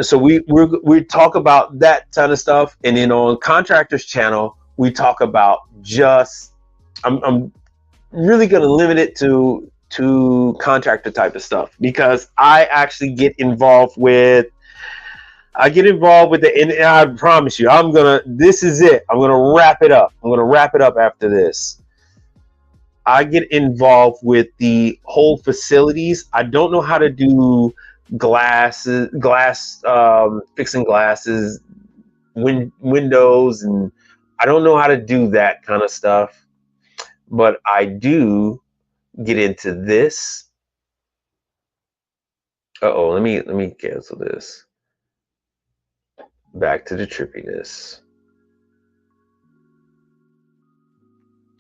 So we talk about that kind of stuff, and then on Contractors Channel we talk about just I'm really going to limit it to contractor type of stuff, because I actually get involved with the, and I promise you, this is it. I'm gonna wrap it up. I'm gonna wrap it up after this. I get involved with the whole facilities. I don't know how to do fixing glasses, windows, and I don't know how to do that kind of stuff, but I do get into this. Let me cancel this. Back to the trippiness.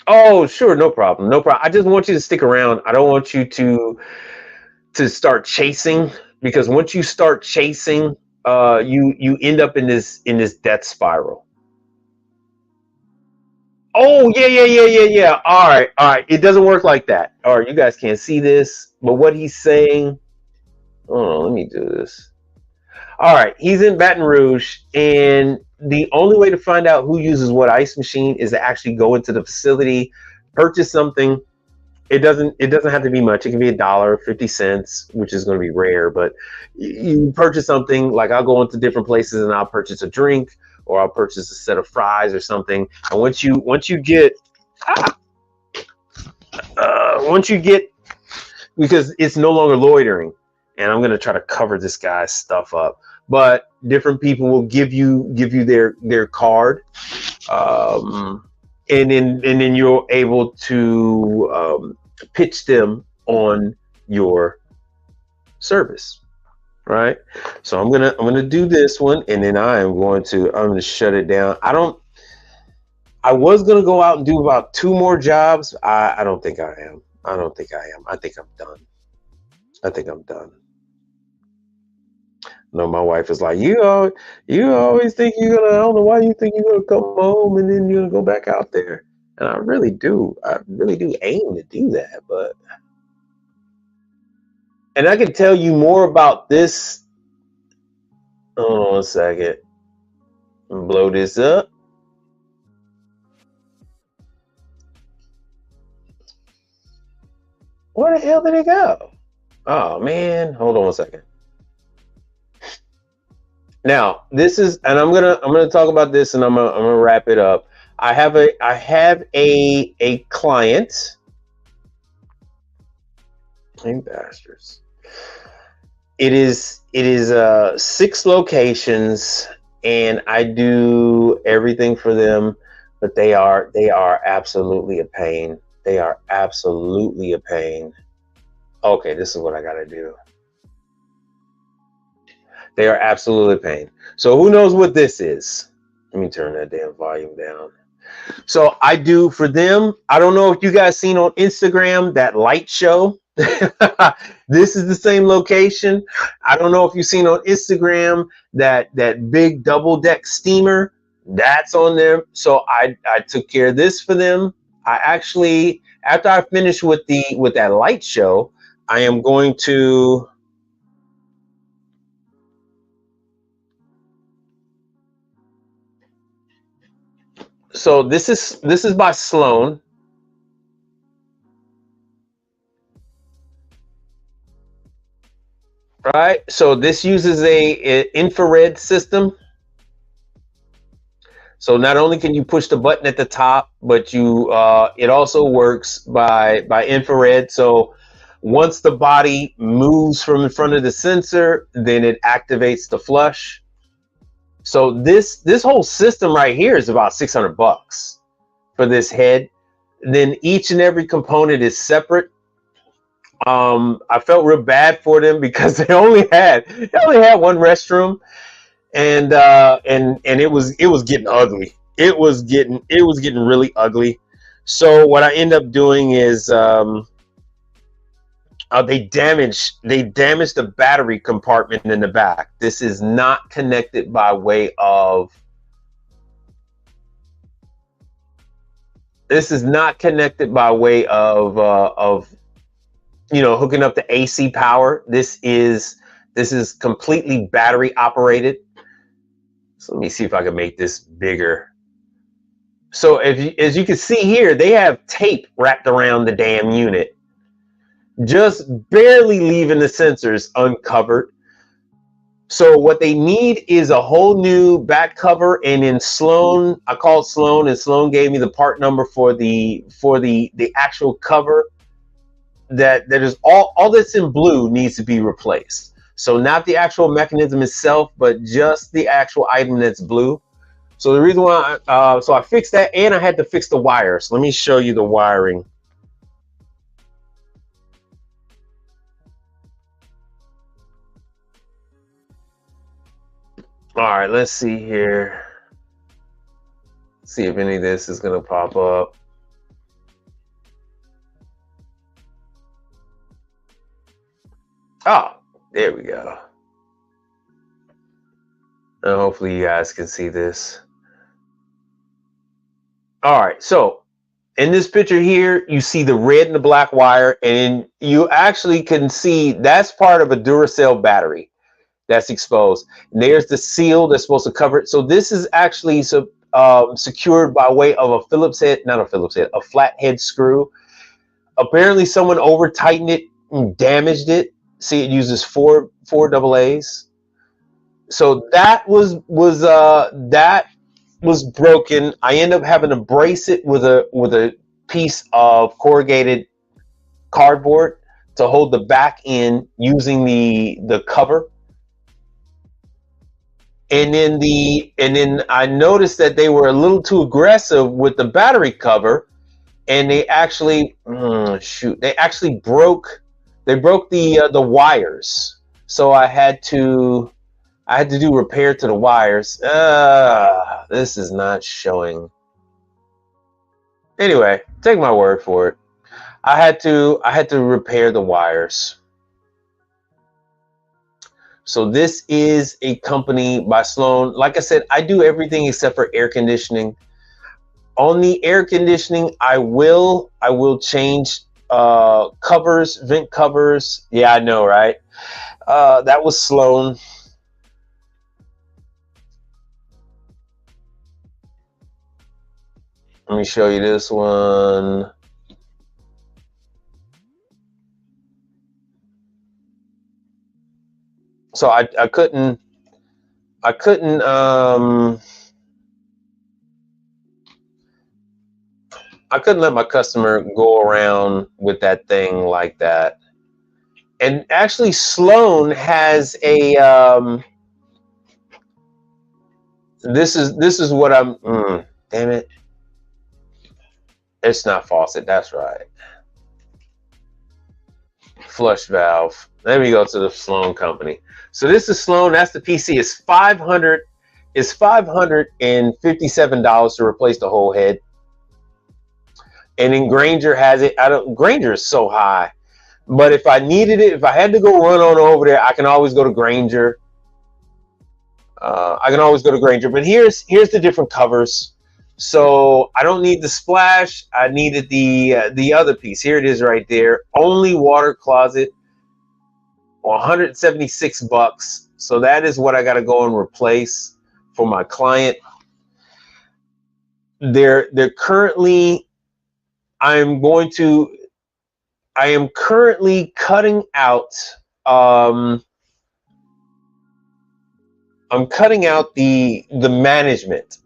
Oh, sure, no problem, no problem. I just want you to stick around. I don't want you to start chasing, because once you start chasing, you end up in this death spiral. Oh, yeah. All right. It doesn't work like that. All right, you guys can't see this, but what he's saying. Oh, let me do this. All right, he's in Baton Rouge, and the only way to find out who uses what ice machine is to actually go into the facility, purchase something. It doesn't have to be much. It can be $1, 50 cents, which is going to be rare, but you purchase something. Like, I'll go into different places and I'll purchase a drink, or I'll purchase a set of fries or something. And once you get, because it's no longer loitering, and I'm going to try to cover this guy's stuff up, but different people will give you their card, and then you're able to pitch them on your service, right? So I'm gonna do this one, and then I'm gonna shut it down. I was gonna go out and do about 2 more jobs. I don't think I am. I think I'm done. No, my wife is like, you always think you're gonna, I don't know why you think you're gonna come home and then you're gonna go back out there. And I really do aim to do that, and I can tell you more about this. Hold on a second. Blow this up. Where the hell did it go? Oh man, hold on a second. Now, this is, and I'm gonna talk about this, and I'm gonna wrap it up. I have a client. Plain bastards. It is 6 locations, and I do everything for them, but they are absolutely a pain. They are absolutely a pain. Okay, this is what I gotta do. They are absolutely a pain. So who knows what this is? Let me turn that damn volume down. So I do for them. I don't know if you guys seen on Instagram that light show. This is the same location. I don't know if you've seen on Instagram that big double deck steamer. That's on there. So I took care of this for them. I actually, after I finish with that light show, I am going to. So this is by Sloan. Right. So this uses a infrared system. So not only can you push the button at the top, but it also works by infrared. So once the body moves from in front of the sensor, then it activates the flush. So this whole system right here is about $600 for this head. Then each and every component is separate. I felt real bad for them because they only had one restroom, and it was getting ugly. It was getting really ugly. So what I end up doing is they damaged the battery compartment in the back. This is not connected by way of This is not connected by way of hooking up to AC power. This is completely battery operated. So let me see if I can make this bigger. So as you can see here, they have tape wrapped around the damn unit, just barely leaving the sensors uncovered. So what they need is a whole new back cover. And in Sloan, I called Sloan, and Sloan gave me the part number for the actual cover. That is all that's in blue needs to be replaced. So not the actual mechanism itself, but just the actual item that's blue. So the reason why, so I fixed that, and I had to fix the wires. Let me show you the wiring. All right, let's see here. See if any of this is gonna pop up. Oh, there we go. And hopefully you guys can see this. All right, so in this picture here, you see the red and the black wire, and you actually can see that's part of a Duracell battery that's exposed. And there's the seal that's supposed to cover it. So this is actually secured by way of a Phillips head, not a Phillips head, a flathead screw. Apparently someone over tightened it and damaged it. See, it uses four AA's. So that was broken. I end up having to brace it with a piece of corrugated cardboard to hold the back in using the cover. And then I noticed that they were a little too aggressive with the battery cover, and they actually broke the wires. So I had to do repair to the wires. This is not showing. Anyway, take my word for it. I had to repair the wires. So this is a company by Sloan. Like I said, I do everything except for air conditioning. On the air conditioning, I will change covers, vent covers. Yeah, I know, right? That was Sloan. Let me show you this one. So I couldn't let my customer go around with that thing like that. And actually Sloan has a this is what I'm damn it. It's not faucet, that's right. Flush valve. Let me go to the Sloan company. So this is Sloan. That's the PC. It's $557 to replace the whole head. And then Granger has it. Granger is so high, but if I needed it, if I had to go run on over there, I can always go to Granger. But here's the different covers. So I don't need the splash. I needed the other piece. Here it is right there. Only water closet. $176. So that is what I got to go and replace for my client. They're currently, I am currently cutting out I'm cutting out the management.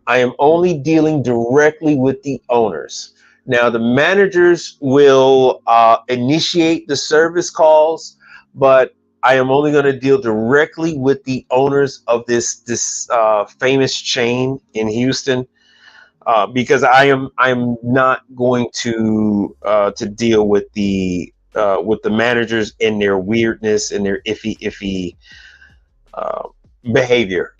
I am only dealing directly with the owners. Now the managers will initiate the service calls, but I am only going to deal directly with the owners of this famous chain in Houston, because I'm not going to deal with the managers and their weirdness and their iffy behavior.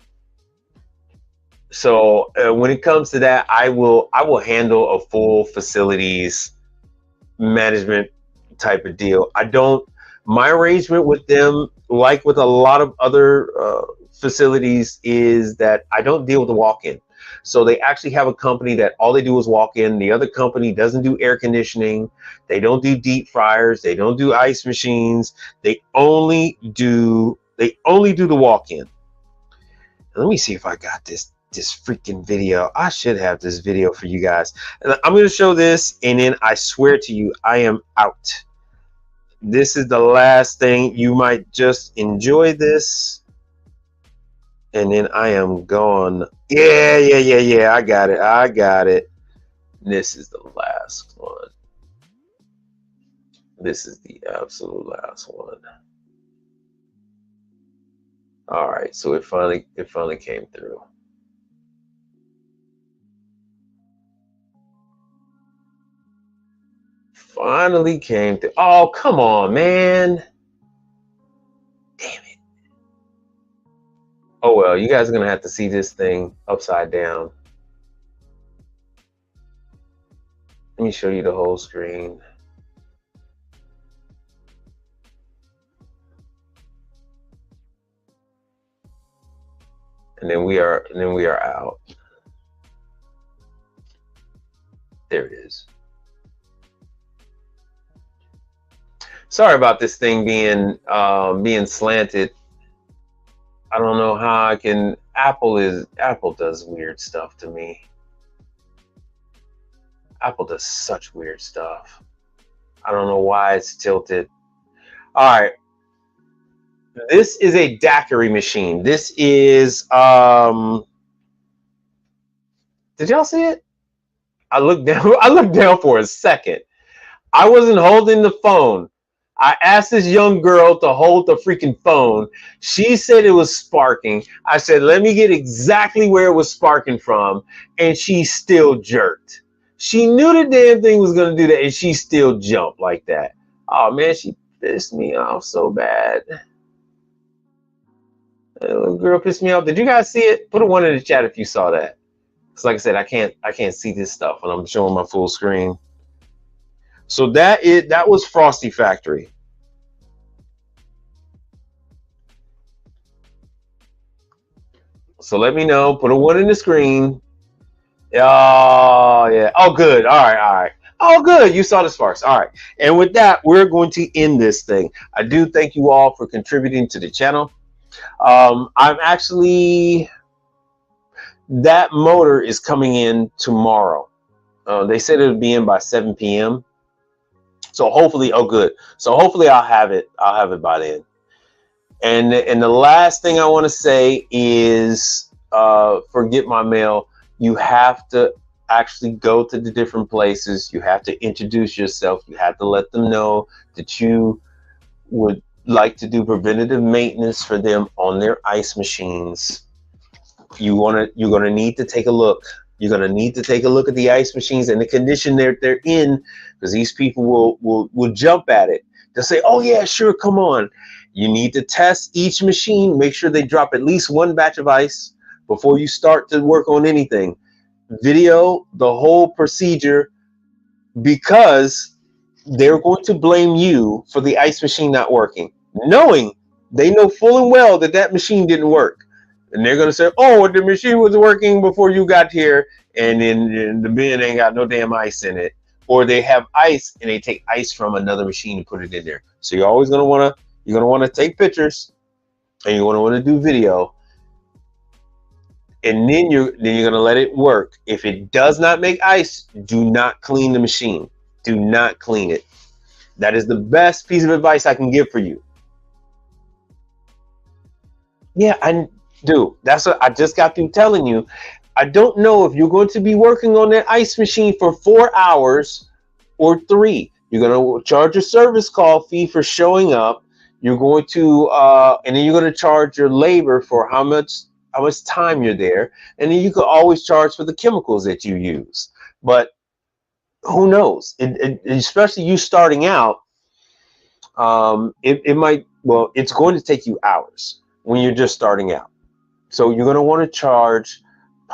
So when it comes to that, I will handle a full facilities management type of deal. My arrangement with them, like with a lot of other facilities, is that I don't deal with the walk-in. So they actually have a company that all they do is walk in. The other company doesn't do air conditioning. They don't do deep fryers. They don't do ice machines. They only do the walk-in. Let me see if I got this freaking video. I should have this video for you guys. And I'm going to show this, and then I swear to you, I am out. This is the last thing. You might just enjoy this, and then I am gone. Yeah. I got it. This is the last one. This is the absolute last one. All right, so it finally came through. Finally came through. Oh, come on, man. Damn it. Oh, well, you guys are going to have to see this thing upside down. Let me show you the whole screen. And then we are out. There it is. Sorry about this thing being slanted. I don't know how I can. Apple does weird stuff to me. Apple does such weird stuff. I don't know why it's tilted. All right. This is a daiquiri machine. This is did y'all see it? I looked down for a second. I wasn't holding the phone. I asked this young girl to hold the freaking phone. She said it was sparking. I said, let me get exactly where it was sparking from. And she still jerked. She knew the damn thing was going to do that, and she still jumped like that. Oh, man, she pissed me off so bad. That little girl pissed me off. Did you guys see it? Put a 1 in the chat if you saw that. Because like I said, I can't see this stuff when I'm showing my full screen. So that was Frosty Factory. So let me know. Put a 1 in the screen. Oh yeah. Oh good. All right. Oh good. You saw the sparks. All right. And with that, we're going to end this thing. I do thank you all for contributing to the channel. I'm actually, that motor is coming in tomorrow. They said it would be in by 7 p.m. So hopefully, oh good. So hopefully I'll have it by then. And the last thing I want to say is, forget my mail. You have to actually go to the different places. You have to introduce yourself. You have to let them know that you would like to do preventative maintenance for them on their ice machines. You're gonna need to take a look. You're gonna need to take a look at the ice machines and the condition they're in, because these people will jump at it. They'll say, "Oh yeah, sure, come on." You need to test each machine. Make sure they drop at least 1 batch of ice before you start to work on anything. Video the whole procedure, because they're going to blame you for the ice machine not working, knowing they know full and well that machine didn't work. And they're going to say, oh, the machine was working before you got here, and then the bin ain't got no damn ice in it. Or they have ice and they take ice from another machine and put it in there. So you're always going to want to take pictures, and you're going to want to do video. And then you're going to let it work. If it does not make ice, do not clean the machine. Do not clean it. That is the best piece of advice I can give for you. Yeah, I do. That's what I just got through telling you. I don't know if you're going to be working on that ice machine for 4 hours or 3. You're going to charge a service call fee for showing up. You're going to, and then you're going to charge your labor for how much time you're there. And then you can always charge for the chemicals that you use. But who knows? Especially you starting out, it might, well, it's going to take you hours when you're just starting out. So you're going to want to charge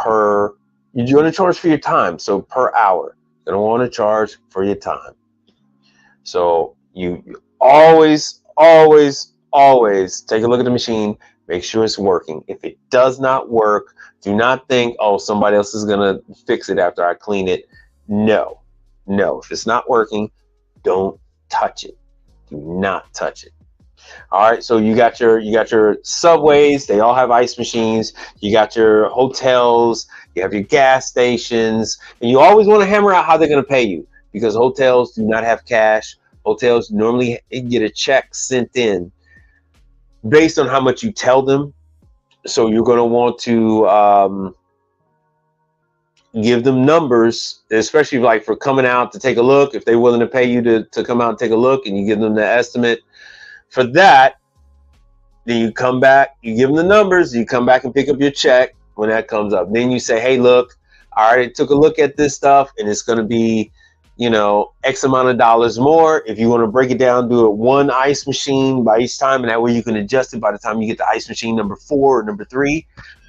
for your time. So per hour, you're going to want to charge for your time. So you always take a look at the machine. Make sure it's working. If it does not work, do not think, oh, somebody else is going to fix it after I clean it. No. If it's not working, don't touch it. Do not touch it. All right, so you got your subways. They all have ice machines. You got your hotels. You have your gas stations, and you always want to hammer out how they're going to pay you, because hotels do not have cash. Hotels normally get a check sent in based on how much you tell them. So you're going to want to give them numbers, especially like for coming out to take a look. If they're willing to pay you to come out and take a look, and you give them the estimate for that, then you come back, you give them the numbers, you come back and pick up your check when that comes up. Then you say, hey, look, I already took a look at this stuff, and it's going to be, X amount of dollars more. If you want to break it down, do it one ice machine by each time, and that way you can adjust it by the time you get to ice machine number 4 or number 3.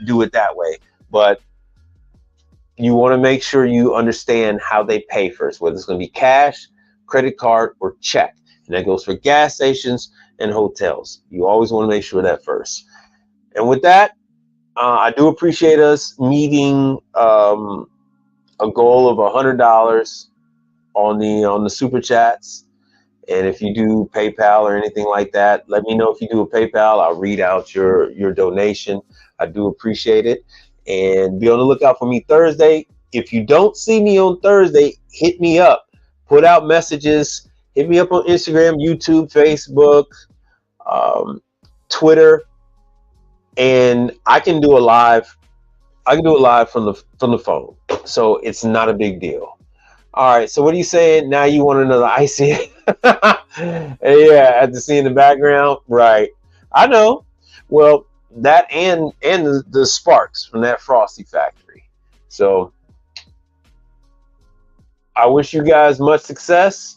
Do it that way. But you want to make sure you understand how they pay first, whether it's going to be cash, credit card, or check. And that goes for gas stations and hotels. You always want to make sure that first. And with that, I do appreciate us meeting a goal of $100 on the super chats. And if you do PayPal or anything like that, let me know. If you do a PayPal, I'll read out your donation. I do appreciate it. And be on the lookout for me Thursday. If you don't see me on Thursday, hit me up. Put out messages. Hit me up on Instagram, YouTube, Facebook, Twitter, and I can do a live. I can do it live from the phone, so it's not a big deal. All right. So what are you saying? Now you want another icy? Yeah, at the scene in the background, right? I know. Well, that and the sparks from that Frosty factory. So I wish you guys much success.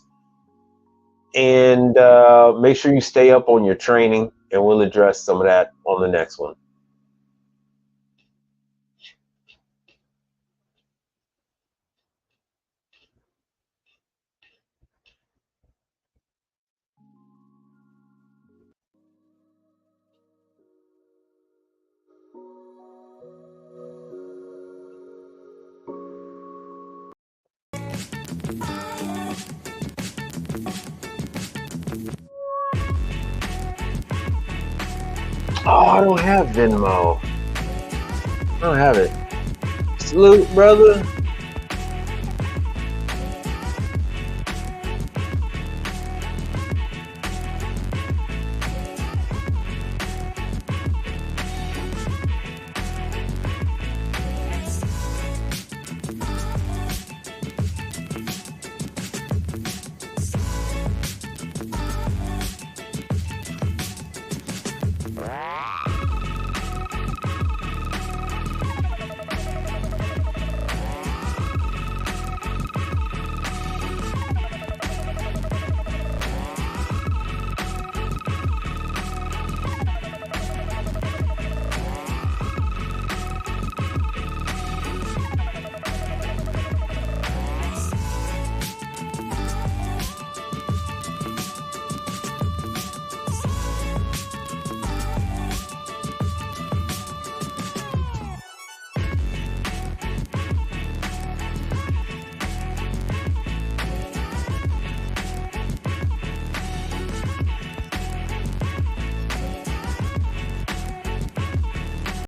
And make sure you stay up on your training, and we'll address some of that on the next one. Oh, I don't have Venmo. I don't have it. Salute, brother.